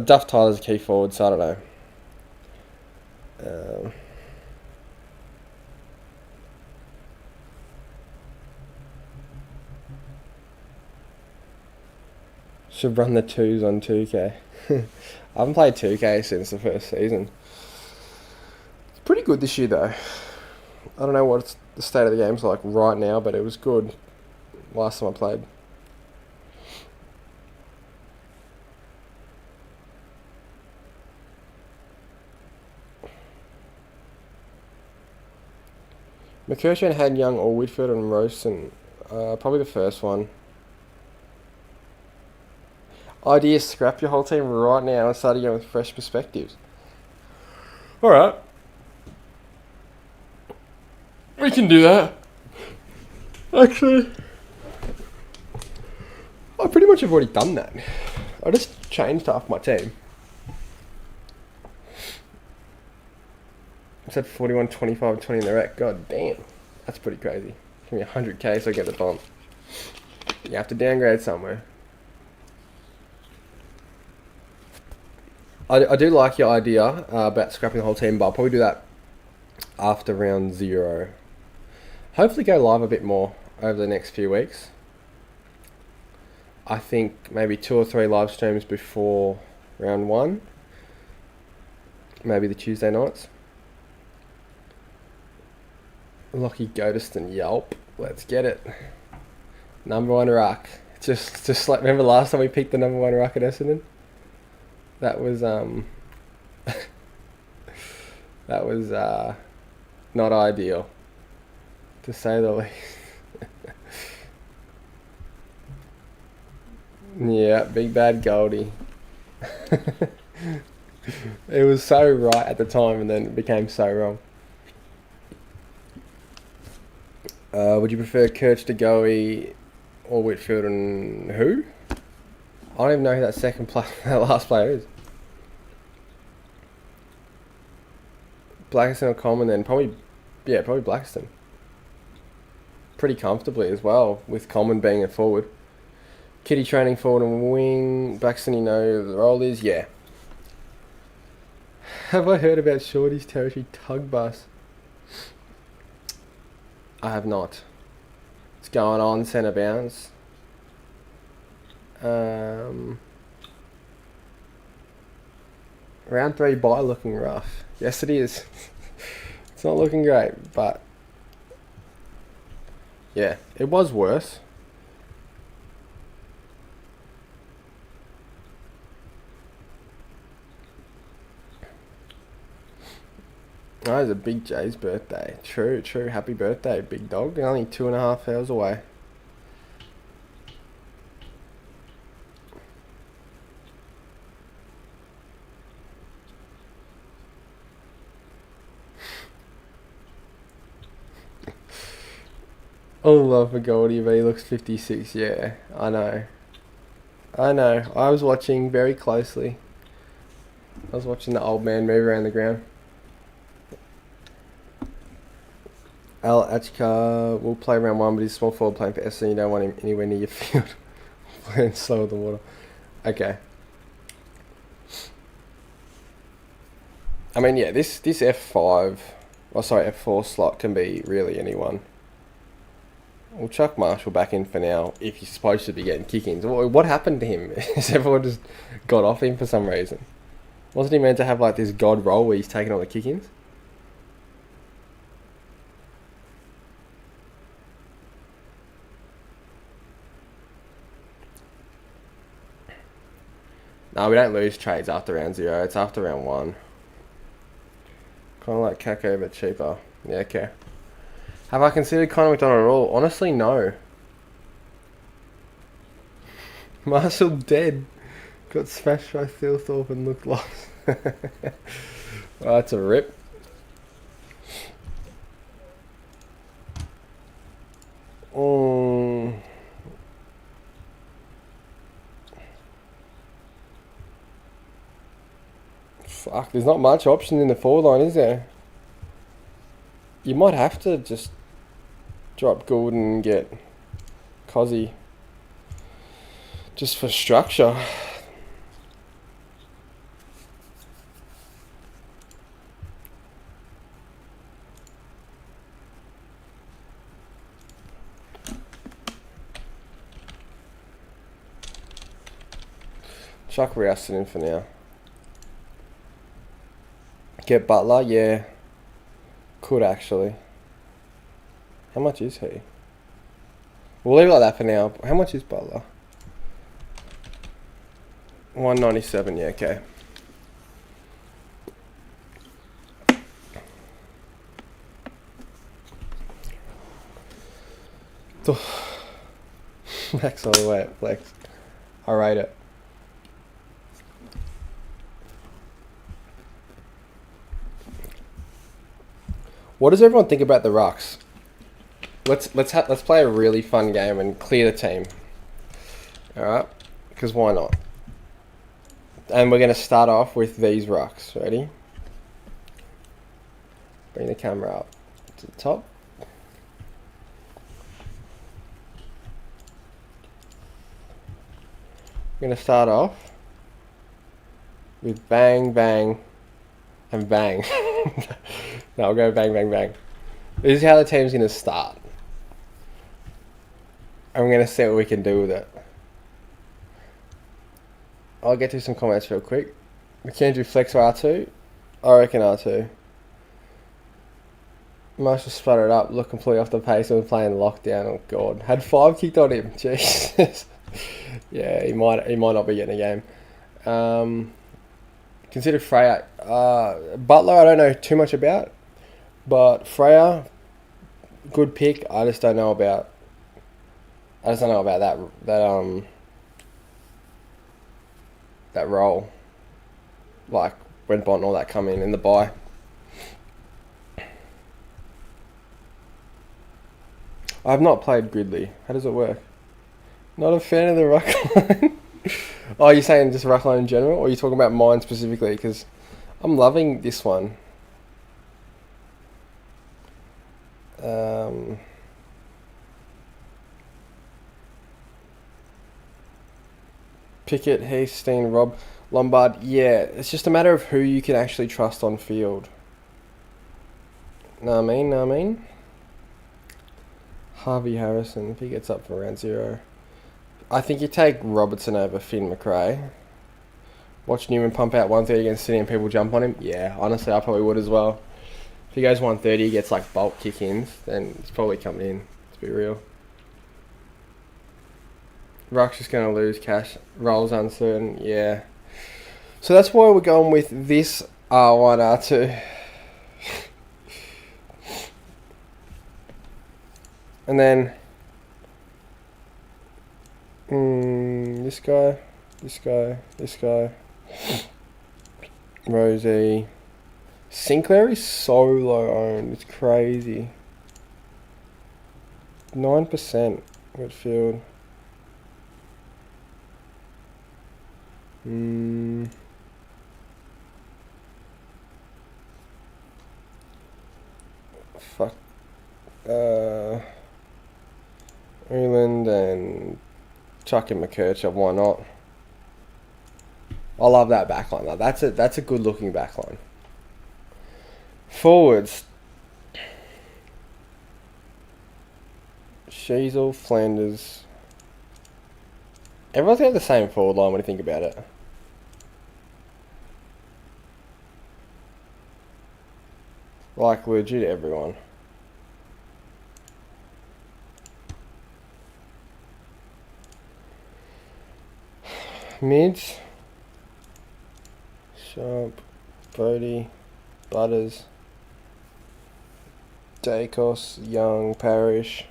Duff Tyler's a key forward, so I don't know. Should run the 2s on 2K. I haven't played 2K since the first season. It's pretty good this year though. I don't know what the state of the game's like right now, but it was good last time I played. McKercher had Young or Whitfield and Roaston. Probably the first one. Idea, scrap your whole team right now and start again with fresh perspectives. Alright. We can do that. Actually, I pretty much have already done that. I just changed half my team. I said 41, 25, 20 in the rec. God damn. That's pretty crazy. Give me 100k so I get the bump. You have to downgrade somewhere. I do like your idea about scrapping the whole team, but I'll probably do that after round 0. Hopefully go live a bit more over the next few weeks. I think maybe 2 or 3 live streams before round 1. Maybe the Tuesday nights. Lockie Godeston, yelp. Let's get it. Number 1 ruck. Just like, remember last time we picked the number 1 ruck at Essendon? That was that was not ideal, to say the least. Yeah, big bad Goldie. It was so right at the time, and then it became so wrong. Would you prefer Kirch to Goey or Whitfield and who? I don't even know who that last player is. Blackiston or Coleman then? Probably Blackiston. Pretty comfortably as well, with Coleman being a forward. Kitty training forward and wing. Blackiston, you know the role is? Yeah. Have I heard about Shorty's territory tug bus? I have not. It's going on, centre bounce. Round 3 bye looking rough. Yes, it is. It's not looking great, but yeah, it was worse. Oh, it's a big Jay's birthday. True. Happy birthday, big dog. Only 2.5 hours away. All love for Goldie, but he looks 56. Yeah, I know. I was watching very closely. I was watching the old man move around the ground. Al Achka will play round 1, but he's small forward playing for SC. You don't want him anywhere near your field. Playing slow with the water. Okay. I mean, yeah, this F5 Oh, sorry, F4 slot can be really anyone. We'll chuck Marshall back in for now if he's supposed to be getting kick-ins. What happened to him? Has everyone just got off him for some reason? Wasn't he meant to have like this god role where he's taking all the kick-ins? No, we don't lose trades after round 0. It's after round 1. Kind of like Kako, but cheaper. Yeah, okay. Have I considered Connor McDonald at all? Honestly, no. Marshall dead. Got smashed by Thilthorpe and looked lost. Oh, that's a rip. Fuck, there's not much option in the forward line, is there? You might have to just drop Gould and get Cozzy just for structure. Chuck Rouston in for now. Get Butler, yeah. Could actually. How much is he? We'll leave it like that for now. How much is Butler? 197, yeah, okay. Max all the way at flex. I rate it. What does everyone think about the rucks? Let's play a really fun game and clear the team. All right, because why not? And we're going to start off with these rucks. Ready? Bring the camera up to the top. We're going to start off with bang, bang, and bang. No, I'll go bang, bang, bang. This is how the team's going to start. I'm going to see what we can do with it. I'll get to some comments real quick. McKendry flex for R2. I reckon R2. Marshall sputtered up, looked completely off the pace and was playing lockdown. Oh god. Had 5 kicked on him. Jesus. Yeah, he might not be getting a game. Consider Freya. Butler I don't know too much about. But Freya, good pick. I just don't know about that role. Like when Bont and all that come in the buy. I have not played Gridley. How does it work? Not a fan of the ruck line. Oh, you're saying just ruck line in general, or are you talking about mine specifically? Because I'm loving this one. Pickett, Hastings, Rob, Lombard. Yeah, it's just a matter of who you can actually trust on field. Know what I mean? Harvey Harrison, if he gets up for round 0. I think you take Robertson over Finn McRae. Watch Newman pump out 130 against Sydney and people jump on him. Yeah, honestly, I probably would as well. If he goes 130, he gets like bulk kick-ins, then it's probably coming in, to be real. Ruck's just going to lose cash. Rolls uncertain, yeah. So that's why we're going with this R1, R2. And then this guy. Rosie. Sinclair is so low owned. It's crazy. 9% midfield. Fuck. Eland and Chuck and McKercher, why not? I love that backline. That's a good looking backline. Forwards. Sheasel, Flanders. Everyone's got the same forward line when you think about it. Like, legit everyone. Mids. Sharp, Brody, Butters, Dacos, Young, Parrish.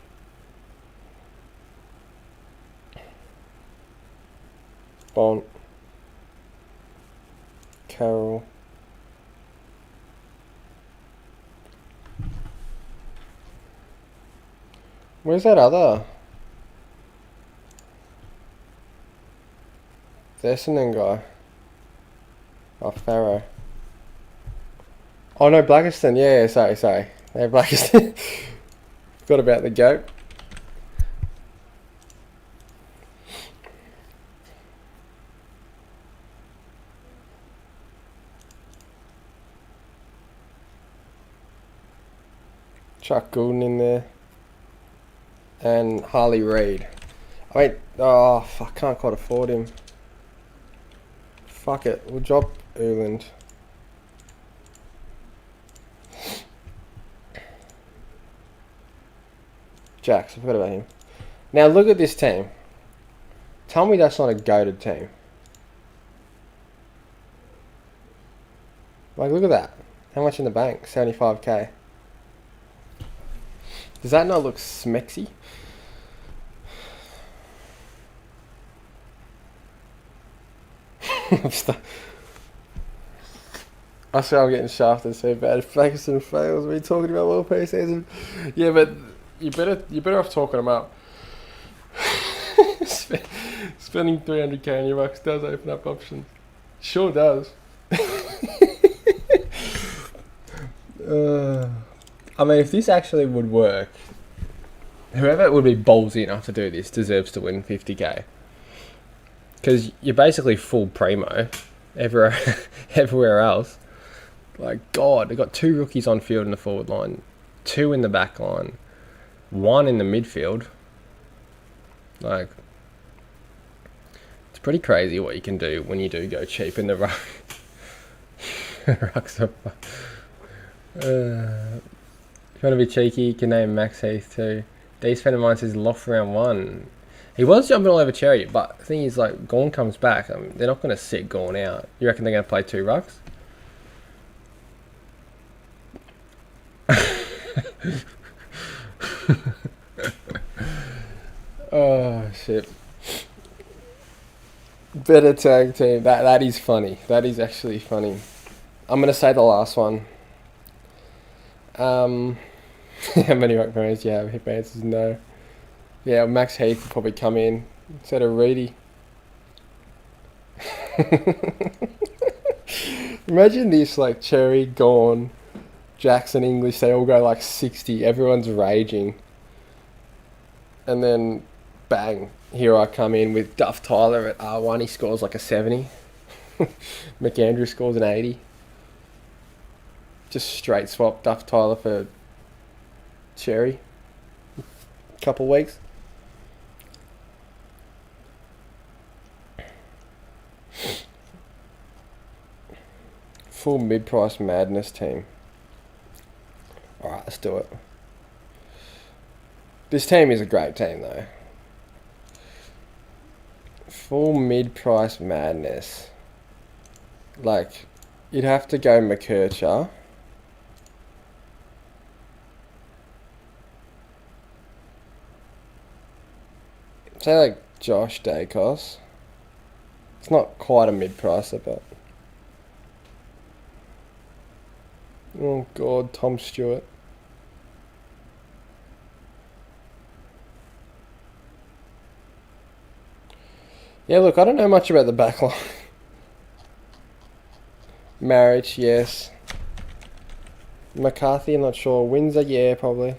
Bont. Carroll. Where's that other? The Essendon guy. Oh, Farrow. Oh no, Blackiston. Yeah, sorry. Hey, Blackiston. Forgot about the goat. Chuck Goulden in there. And Harley Reid. I can't quite afford him. Fuck it, we'll drop Uland. Jax, I forgot about him. Now look at this team. Tell me that's not a goated team. Like, look at that. How much in the bank? 75k. Does that not look smexy? I swear I'm getting shafted so bad. If Ferguson fails, we're talking about world PRESEASON. Yeah, but you better off talking them up. Spending 300k on your rucks does open up options. Sure does. I mean, if this actually would work, whoever would be ballsy enough to do this deserves to win 50k. Because you're basically full primo everywhere else. Like, God, they've got 2 rookies on field in the forward line, 2 in the back line, 1 in the midfield. Like, it's pretty crazy what you can do when you do go cheap in the ruck. Rucks up. If you want to be cheeky, you can name Max Heath too. D's fan of mine says Loft round 1. He was jumping all over Cherry, but the thing is, like, Gawn comes back. I mean, they're not going to sit Gawn out. You reckon they're going to play 2 rucks? Oh, shit. Better tag team. That is funny. That is actually funny. I'm going to say the last one. How many ruck parents do you have? Hip answers no. Yeah, Max Heath will probably come in instead of Reedy. Imagine this, like, Cherry, Gawn, Jackson, English, they all go like 60. Everyone's raging. And then, bang, here I come in with Duff Tyler at R1. He scores like a 70. McAndrew scores an 80. Just straight swap Duff Tyler for Cherry. Couple weeks. Full mid-price madness team. Alright, let's do it. This team is a great team though. Full mid-price madness. Like, you'd have to go McKercher. Say like Josh Dacos. It's not quite a mid-pricer, but... Oh God, Tom Stewart. Yeah, look, I don't know much about the backline. Marriage, yes. McCarthy, I'm not sure. Windsor, yeah, probably.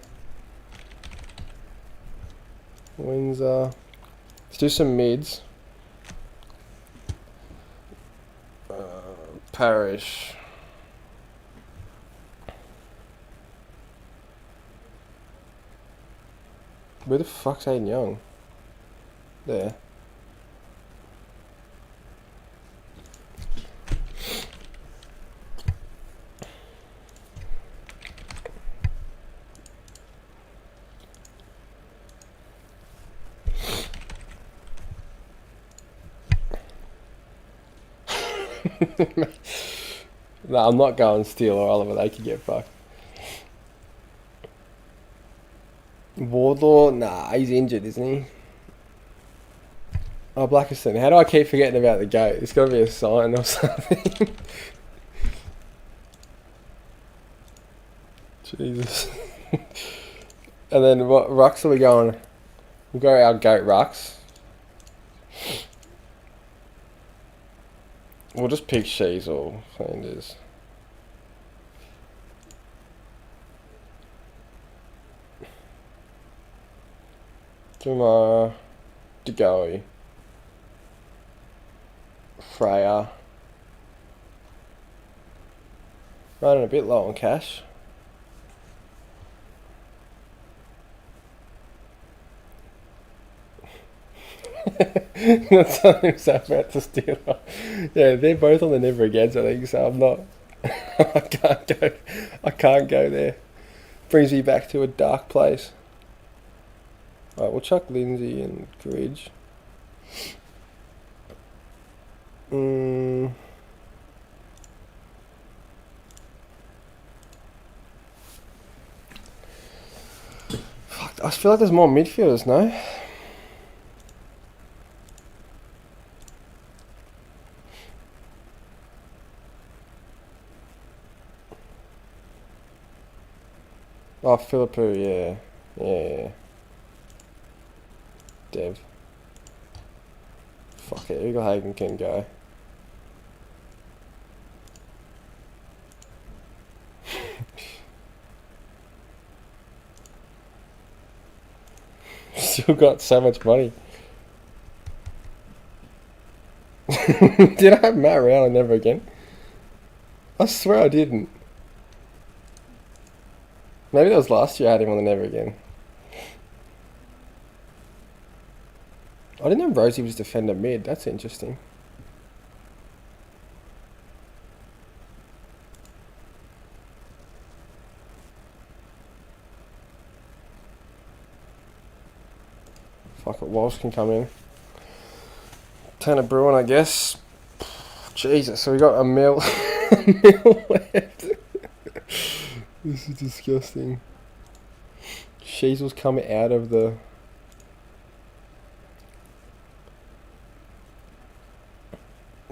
Windsor. Let's do some mids. Parrish. Where the fuck's Aiden Young? There. No, I'm not going Steele or Oliver. They could get fucked. Wardlaw? Nah, he's injured, isn't he? Oh, Blackerson. How do I keep forgetting about the goat? It's got to be a sign or something. Jesus. And then what rucks are we going? We'll go our goat rucks. We'll just pick Shees or Flanders. Jamar, DeGoey, Freya. Running a bit low on cash. That's something I'm about to steal. Yeah, they're both on the never agains, I think, so I'm not. I can't go there. Brings me back to a dark place. Alright, we'll chuck Lindsay and Gridge. Fuck, I feel like there's more midfielders, no? Oh, Philippou, yeah. Yeah. Dev. Fuck it, Eagle Hagen can go. Still got so much money. Did I have Matt Rowell and never again? I swear I didn't. Maybe that was last year I had him on the never again. I didn't know Rosie was defender mid. That's interesting. Fuck it, Walsh can come in. Tanner Bruin, I guess. Jesus, so we got a mil, a mil left. This is disgusting. Sheasel's coming out of the...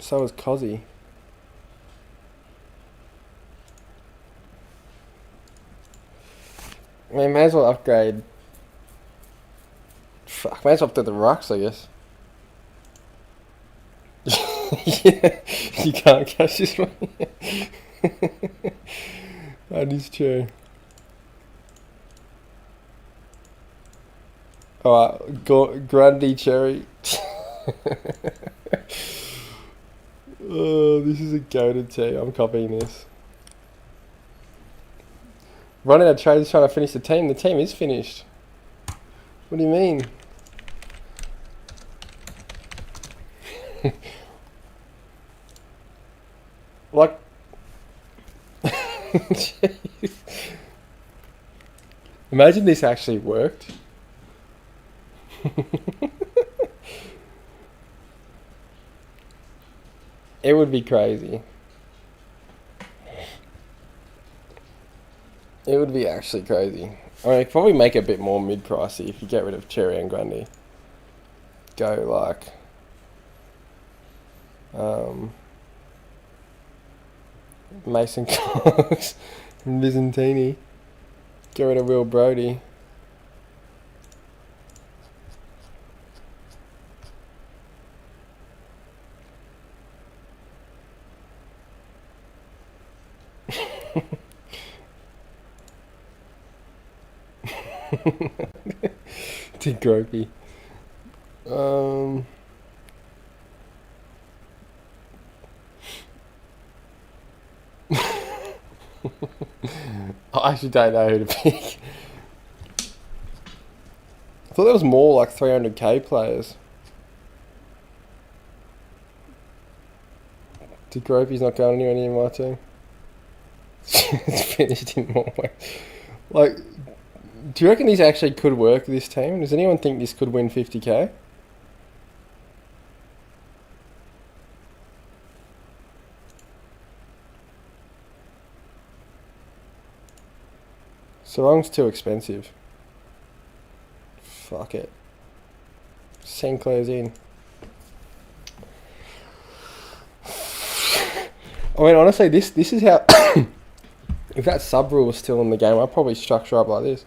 So is Cozzy. I mean, may as well upgrade. Fuck, may as well do the rucks, I guess. Yeah, you can't catch this one. That is true. Alright, Grundy Cherry. Oh, this is a goated team. I'm copying this. Running out of trades trying to finish the team. The team is finished. What do you mean? Like... Imagine this actually worked. It would be crazy. It would be actually crazy. I mean, probably make it a bit more mid-pricey if you get rid of Cherry and Grundy. Go like... Mason Cox and Byzantini. Get rid of Will Brody. Too gropey. I actually don't know who to pick. I thought there was more like 300k players. Did Gropey's not going anywhere near my team? It's finished in more ways. Like, do you reckon this actually could work, this team? Does anyone think this could win 50k? Sarong's too expensive. Fuck it. Sinclair's in. I mean, honestly, this is how... if that sub rule was still in the game, I'd probably structure up like this.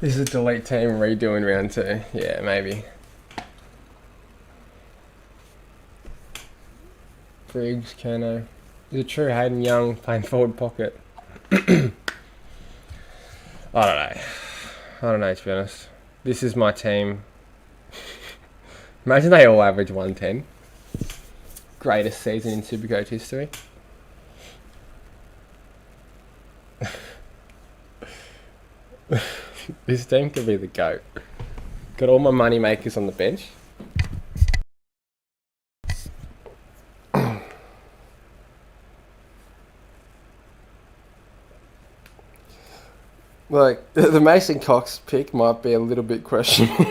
This is a delete team redoing round 2. Yeah, maybe. Briggs, Kerno. Is it true Hayden Young playing forward pocket? I don't know, to be honest. This is my team. Imagine they all average 110. Greatest season in Supercoach history. This team could be the GOAT. Got all my money makers on the bench. Like, the Mason Cox pick might be a little bit questionable.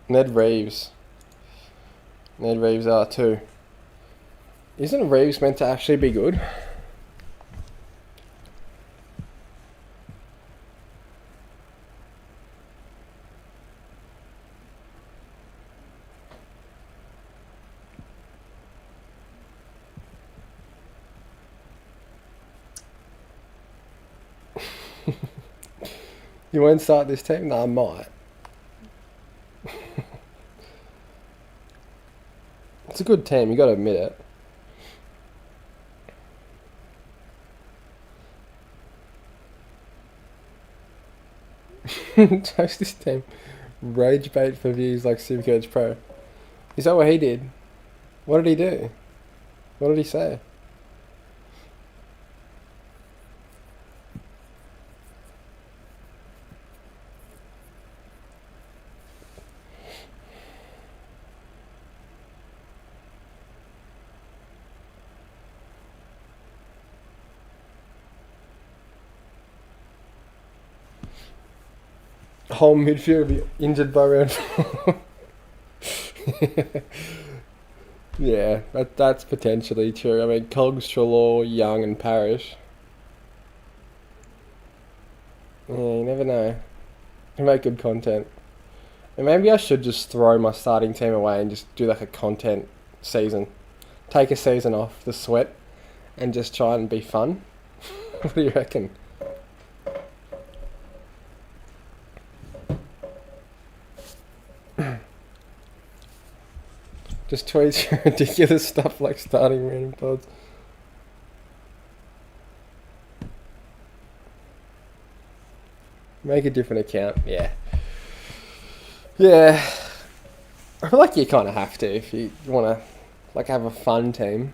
Ned Reeves R2. Isn't Reeves meant to actually be good? You won't start this team? No, I might. It's a good team, you got to admit it. Toast this team. Rage bait for views like Supercoach Pro. Is that what he did? What did he do? What did he say? Whole midfield will be injured by round 4. Yeah, that's potentially true. I mean, Cogs, Trelaw, Young and Parrish. Yeah, you never know. Can make good content. And maybe I should just throw my starting team away and just do like a content season. Take a season off the sweat and just try and be fun. What do you reckon? Just tweets ridiculous stuff like starting random pods. Make a different account, yeah. Yeah. I feel like you kind of have to if you want to like have a fun team.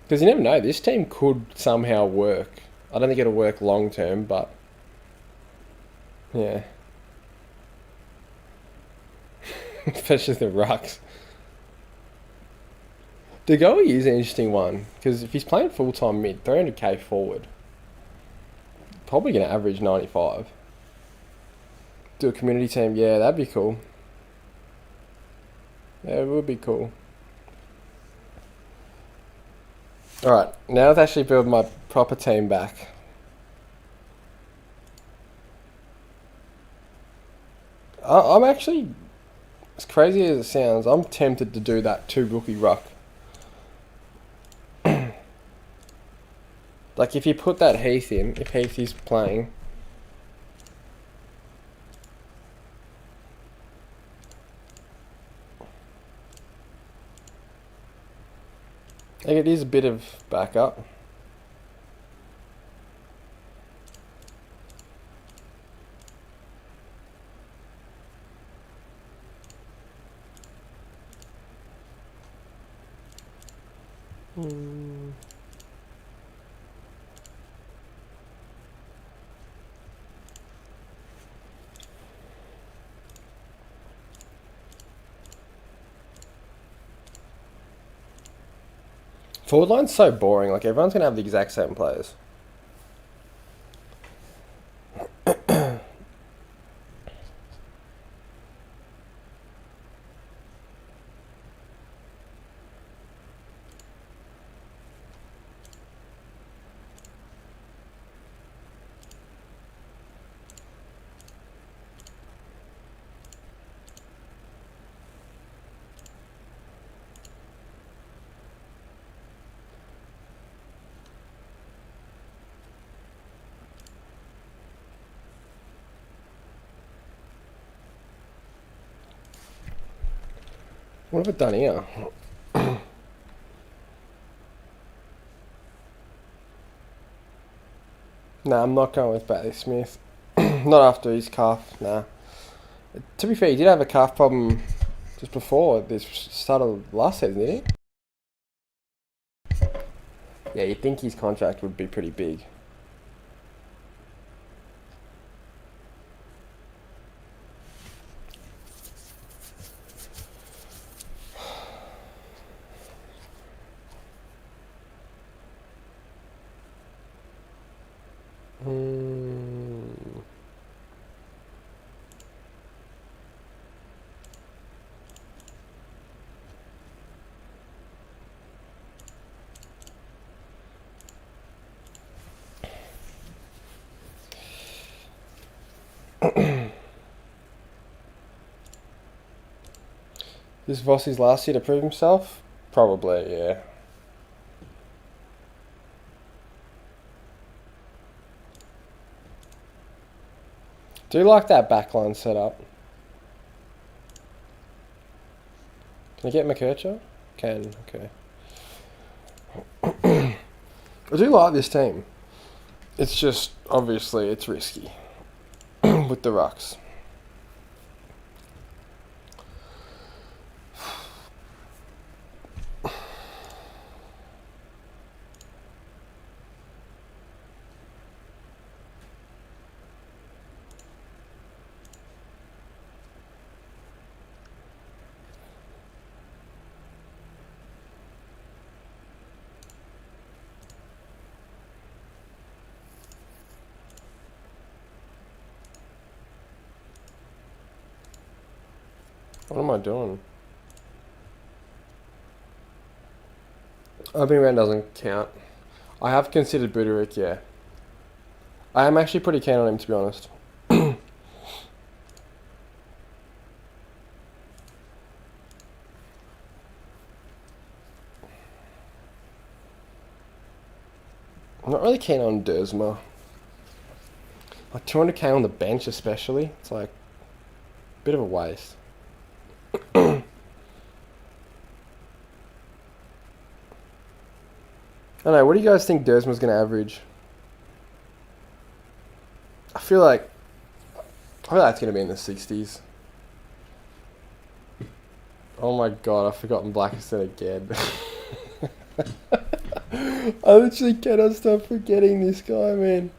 Because you never know, this team could somehow work. I don't think it'll work long term, but yeah. Especially the rucks. De Goey is an interesting one, because if he's playing full-time mid, 300k forward, probably going to average 95. Do a community team, yeah, that'd be cool. Yeah, it would be cool. Alright, now I've actually built my proper team back. I'm actually, as crazy as it sounds, I'm tempted to do that 2 rookie ruck. Like, if you put that Heath in, if Heath is playing, like, it is a bit of backup. Forward line's so boring. Like, everyone's gonna have the exact same players. What have I done here? Nah, I'm not going with Bailey Smith. Not after his calf, nah. To be fair, he did have a calf problem just before this start of last season, didn't he? Yeah, you'd think his contract would be pretty big. This Vossi's last year to prove himself? Probably, yeah. Do you like that backline setup? Can I get McKercher? Can, okay. I do like this team. It's just, obviously, it's risky with the rucks. What am I doing? Opening round doesn't count. I have considered Buderick, yeah. I am actually pretty keen on him, to be honest. I'm not really keen on Dersma. Like 200k on the bench especially, it's like a bit of a waste. I don't know, what do you guys think Dersma's going to average? I feel like it's going to be in the 60s. Oh my god, I've forgotten Blackiston again. I literally cannot stop forgetting this guy, man.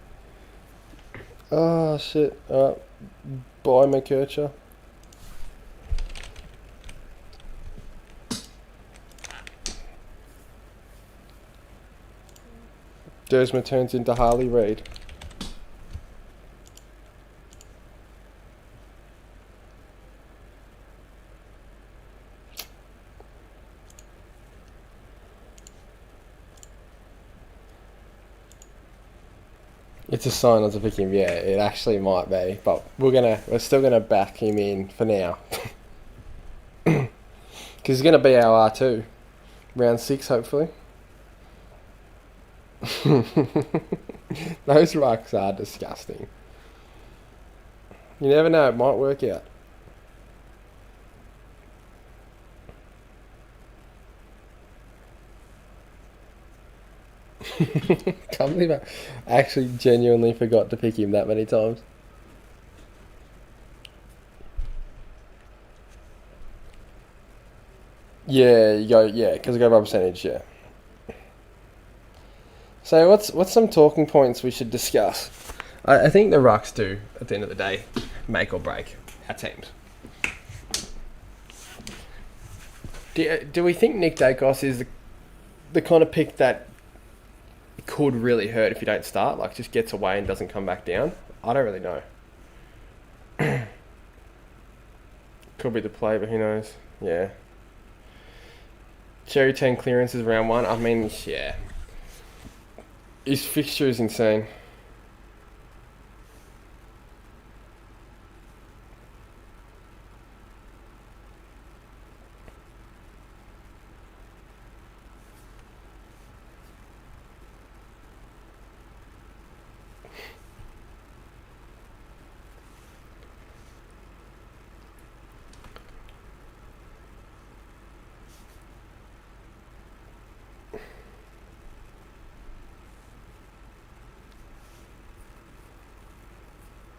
Oh shit. Alright. Bye, McKercher. Dersma turns into Harley Reid. It's a sign not to pick him. Yeah, it actually might be, but we're still gonna back him in for now, because he's gonna be our R2, round 6 hopefully. Those rucks are disgusting. You never know, it might work out. Can't believe I actually genuinely forgot to pick him that many times. Yeah, you go. Yeah, because I go by percentage. Yeah. So what's some talking points we should discuss? I think the rucks do at the end of the day make or break our teams. Do we think Nick Dacos is the kind of pick that could really hurt if you don't start, like just gets away and doesn't come back down? I don't really know. Could be the play, but who knows? Yeah. Cherry 10 clearances round 1. I mean, yeah. His fixture is insane.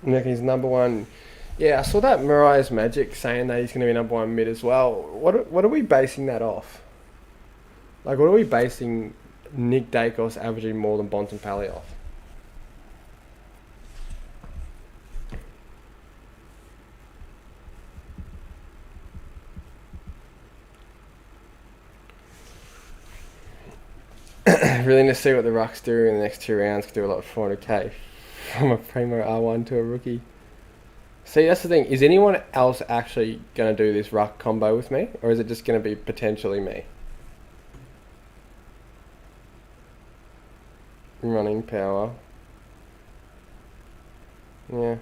I reckon he's number one. Yeah, I saw that Mariah's Magic saying that he's going to be number 1 mid as well. What are we basing that off? Like, what are we basing Nick Dacos averaging more than Bontempelli off? Really need to see what the rucks do in the next 2 rounds. Could do a lot of 400k from a primo R1 to a rookie. See, that's the thing. Is anyone else actually going to do this ruck combo with me? Or is it just going to be potentially me? Running power. Yeah.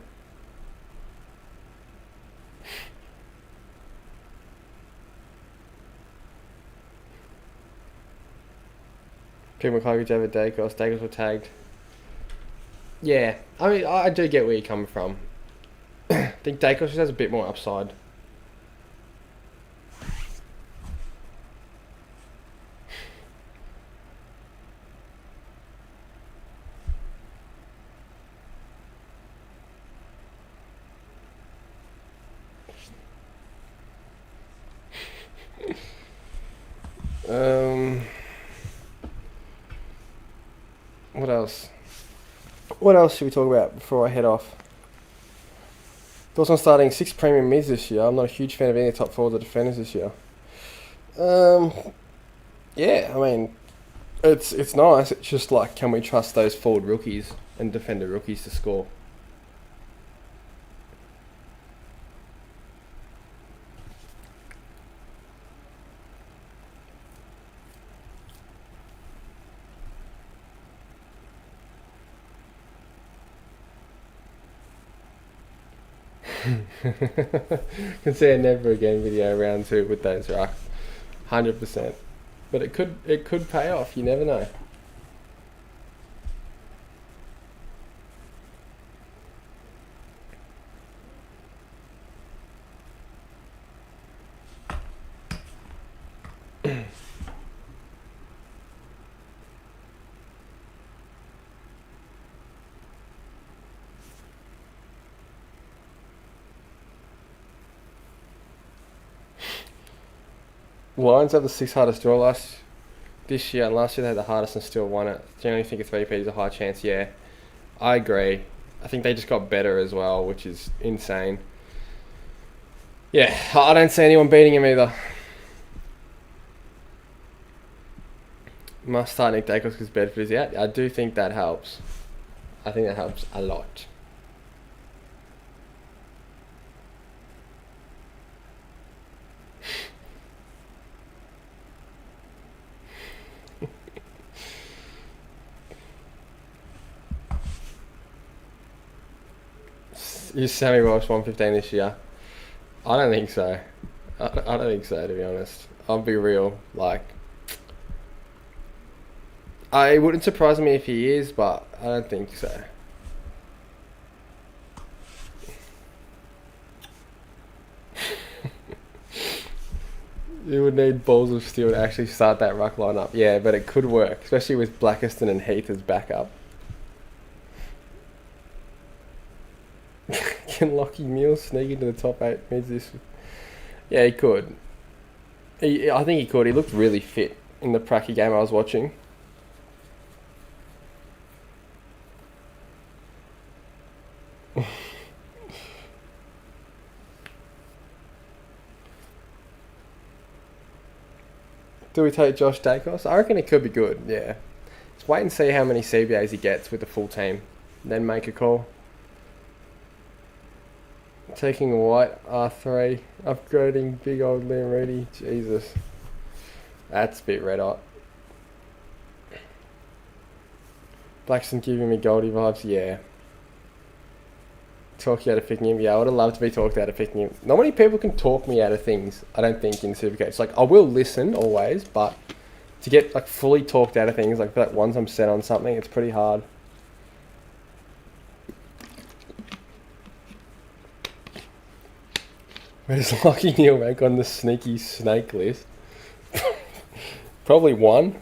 People McCluggage over Dacos. Dacos were tagged. Yeah. I mean, I do get where you're coming from. I think Dacos just has a bit more upside. What else? What else should we talk about before I head off? Thoughts on starting 6 premium mids this year? I'm not a huge fan of any top forwards or defenders this year. Yeah, I mean, it's nice. It's just like, can we trust those forward rookies and defender rookies to score? Can see a never again video round 2 with those rucks, 100%. But it could pay off. You never know. Lions have the 6th hardest draw this year, and last year they had the hardest and still won it. Generally think a 3P is a high chance. Yeah, I agree. I think they just got better as well, which is insane. Yeah, I don't see anyone beating him either. Must start Nick Dacos because Bedford is out. I do think that helps. I think that helps a lot. Is Sammy Walsh 115 this year? I don't think so. I don't think so, to be honest. I'll be real. Like, it wouldn't surprise me if he is, but I don't think so. You would need balls of steel to actually start that ruck lineup. Yeah, but it could work, especially with Blackiston and Heath as backup. Can Lockie Mills sneak into the top 8 mids this? Yeah, he could. I think he could. He looked really fit in the Pracky game I was watching. Do we take Josh Dacos? I reckon it could be good, yeah. Just wait and see how many CBAs he gets with the full team. Then make a call. Taking White, R3. Upgrading big old Liam Reedy. Jesus. That's a bit red hot. Blackson giving me Goldie vibes, yeah. Talk you out of picking him. Yeah, I would have loved to be talked out of picking him. Not many people can talk me out of things, I don't think, in Supercoach. Like, I will listen always, but to get like fully talked out of things, like once I'm set on something, it's pretty hard. Where's Lockie Neal rank on the sneaky snake list? Probably 1.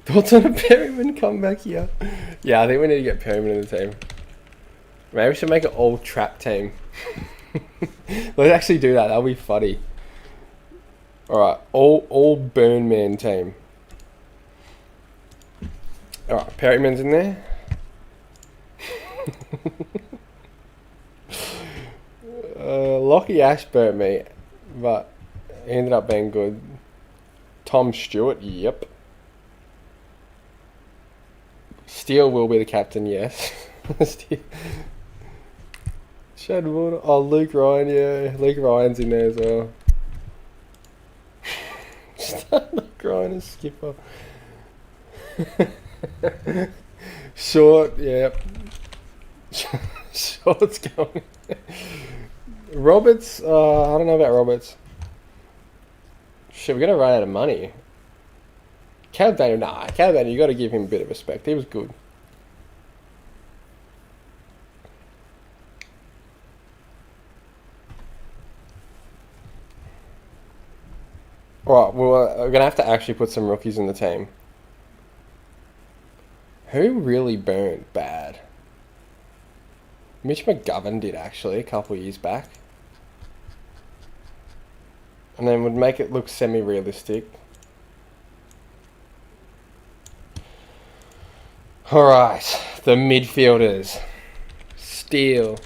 Thoughts on a Perryman comeback here? Yeah, I think we need to get Perryman in the team. Maybe we should make an all trap team. Let's actually do that. That'll be funny. Alright, all burn man team. Alright, Perryman's in there. Lockie Ash burnt me, but he ended up being good. Tom Stewart, yep. Steele will be the captain, yes. Shad Water. Oh, Luke Ryan, yeah. Luke Ryan's in there as well. Luke Ryan is skipper. Short, yeah. Short's going. Roberts, I don't know about Roberts. Shit, we're going to run out of money. Caleb Daniel, you got to give him a bit of respect. He was good. Right, well, we're going to have to actually put some rookies in the team. Who really burnt bad? Mitch McGovern did, actually, a couple of years back. And then would make it look semi-realistic. Alright, the midfielders. Steele.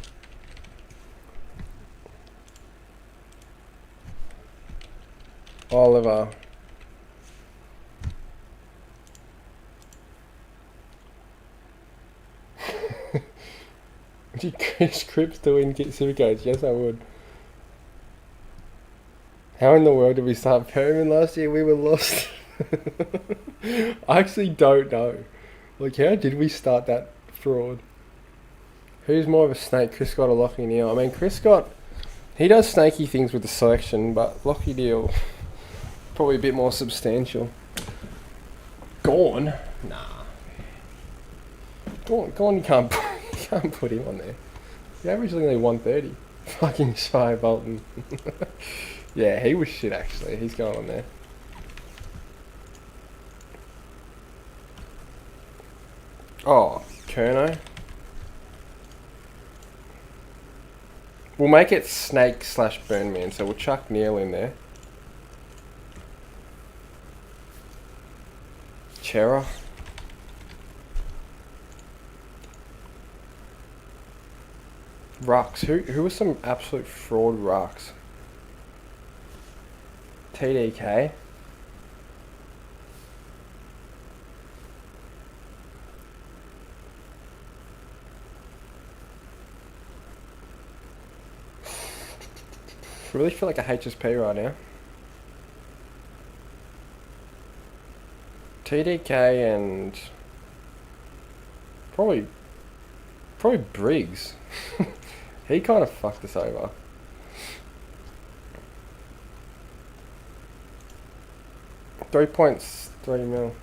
Oliver. Would you Chris Cripps to win Supercoach? Yes, I would. How in the world did we start Perryman last year? We were lost. I actually don't know. Like, how did we start that fraud? Who's more of a snake, Chris Scott or Lockie Neal? I mean, Chris Scott, he does snaky things with the selection, but Lockie Neal, probably a bit more substantial. Gorn? Nah. Gorn, you can't put him on there. He averaged only 130. Fucking Shai Bolton. Yeah, he was shit, actually. He's going on there. Oh, Kerno. We'll make it Snake / Burn Man, so we'll chuck Neil in there. Chera. Rucks. Who was some absolute fraud rucks? TDK. I really feel like a HSP right now. TDK and probably Briggs. He kind of fucked us over. $3.3 mil.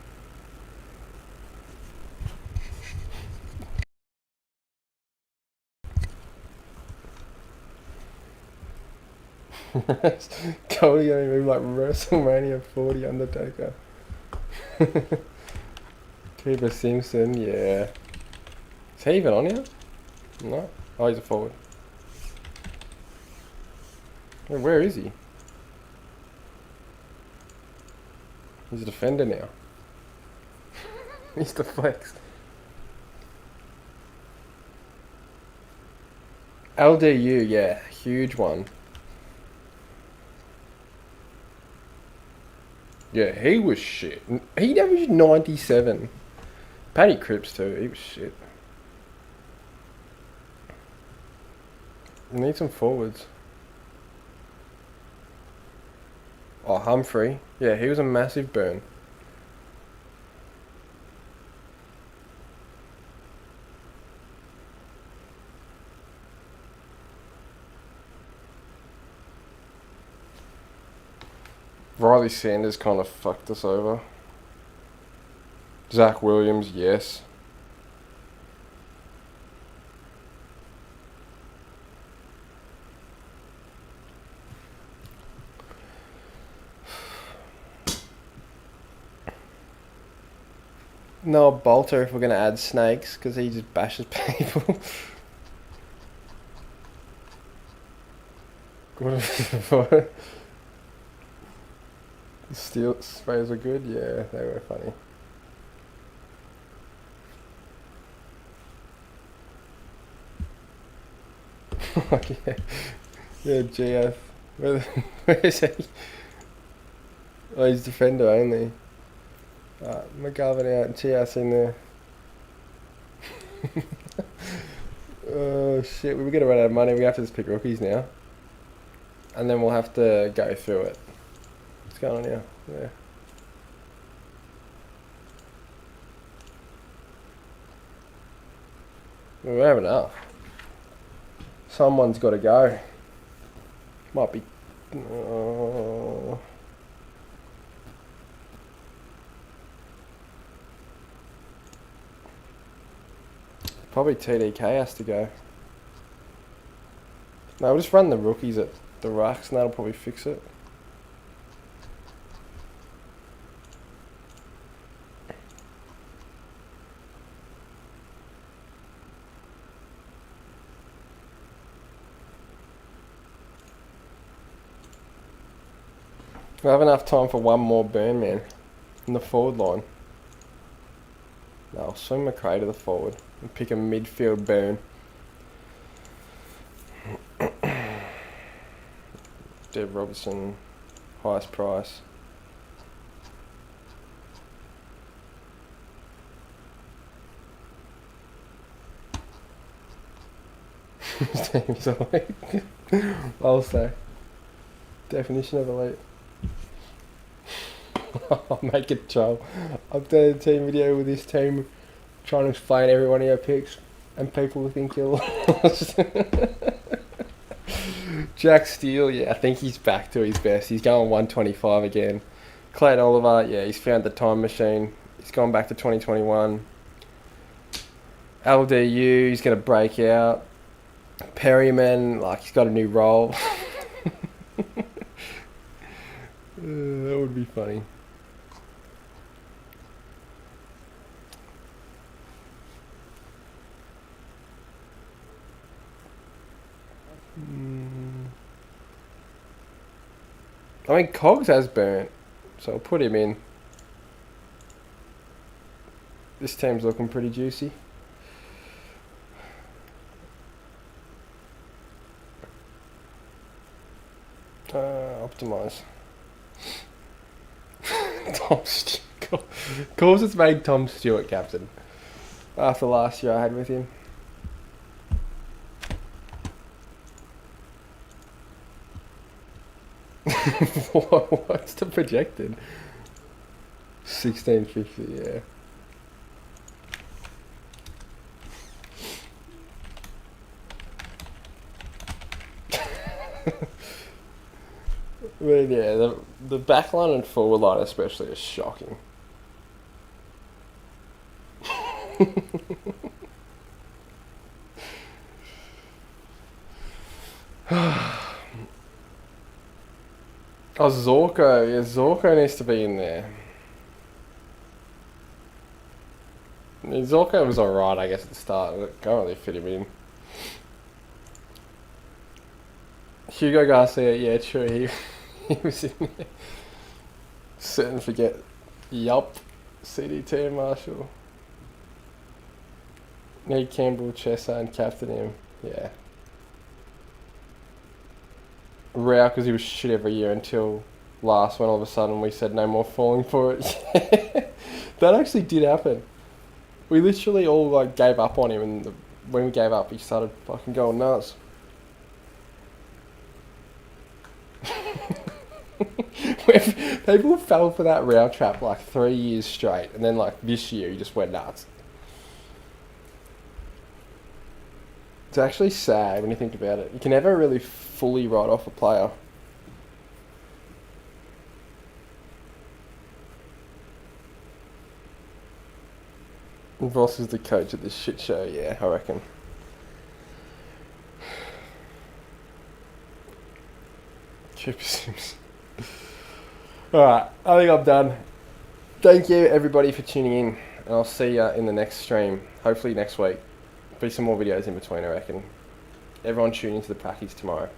Cody gonna move like WrestleMania 40 Undertaker. Cooper Simpson, yeah. Is he even on here? No. Oh, he's a forward. Where is he? He's a defender now. He's the flex. LDU, yeah, huge one. Yeah, he was shit. He averaged 97. Paddy Cripps too, he was shit. We need some forwards. Oh, Humphrey. Yeah, he was a massive burn. Riley Sanders kind of fucked us over. Zach Williams, yes. No Bolter if we're going to add snakes, because he just bashes people. What? Steel sprays were good? Yeah, they were funny. Yeah. Yeah, GF. Where is he? Oh, he's defender only. McGovern out and TS in there. Oh shit, we're gonna run out of money. We have to just pick rookies now. And then we'll have to go through it. What's going on here? Yeah. We don't have enough. Someone's got to go. Might be. Probably TDK has to go. No, we'll just run the rookies at the rucks and that'll probably fix it. We'll have enough time for one more burn, man. In the forward line. No, I'll swing McRae to the forward and pick a midfield burn. Deb Robertson, highest price. Team's elite. I'll say. Definition of elite. I'll make it troll. I've done a team video with this team trying to explain every one of your picks and people will think you're lost. Jack Steele, yeah, I think he's back to his best. He's going 125 again. Clayton Oliver, yeah, he's found the time machine. He's gone back to 2021. LDU, he's going to break out. Perryman, like, he's got a new role. That would be funny. I mean, Cogs has burnt, so I'll put him in. This team's looking pretty juicy. Optimize. Tom Stewart. Of course it's made Tom Stewart captain. After last year I had with him. What's the projected? 1650, yeah. I mean, yeah, the back line and forward line especially is shocking. Oh, Zorko. Yeah, Zorko needs to be in there. I mean, Zorko was alright, I guess, at the start, but can't really fit him in. Hugo Garcia, yeah, true, he was in there. Set and forget. Yup. CDT and Marshall. Need Campbell, Chesser, and captain him. Yeah. Rao, because he was shit every year until last, when all of a sudden we said no more falling for it. That actually did happen. We literally all like gave up on him, and when we gave up, he started fucking going nuts. People fell for that Rao trap like 3 years straight, and then like this year he just went nuts. It's actually sad when you think about it. You can never really fully write off a player. Voss is the coach at this shit show, yeah, I reckon. Cooper Sims. Alright, I think I'm done. Thank you everybody for tuning in, and I'll see you in the next stream, hopefully next week. Be some more videos in between, I reckon. Everyone tune into the practice tomorrow.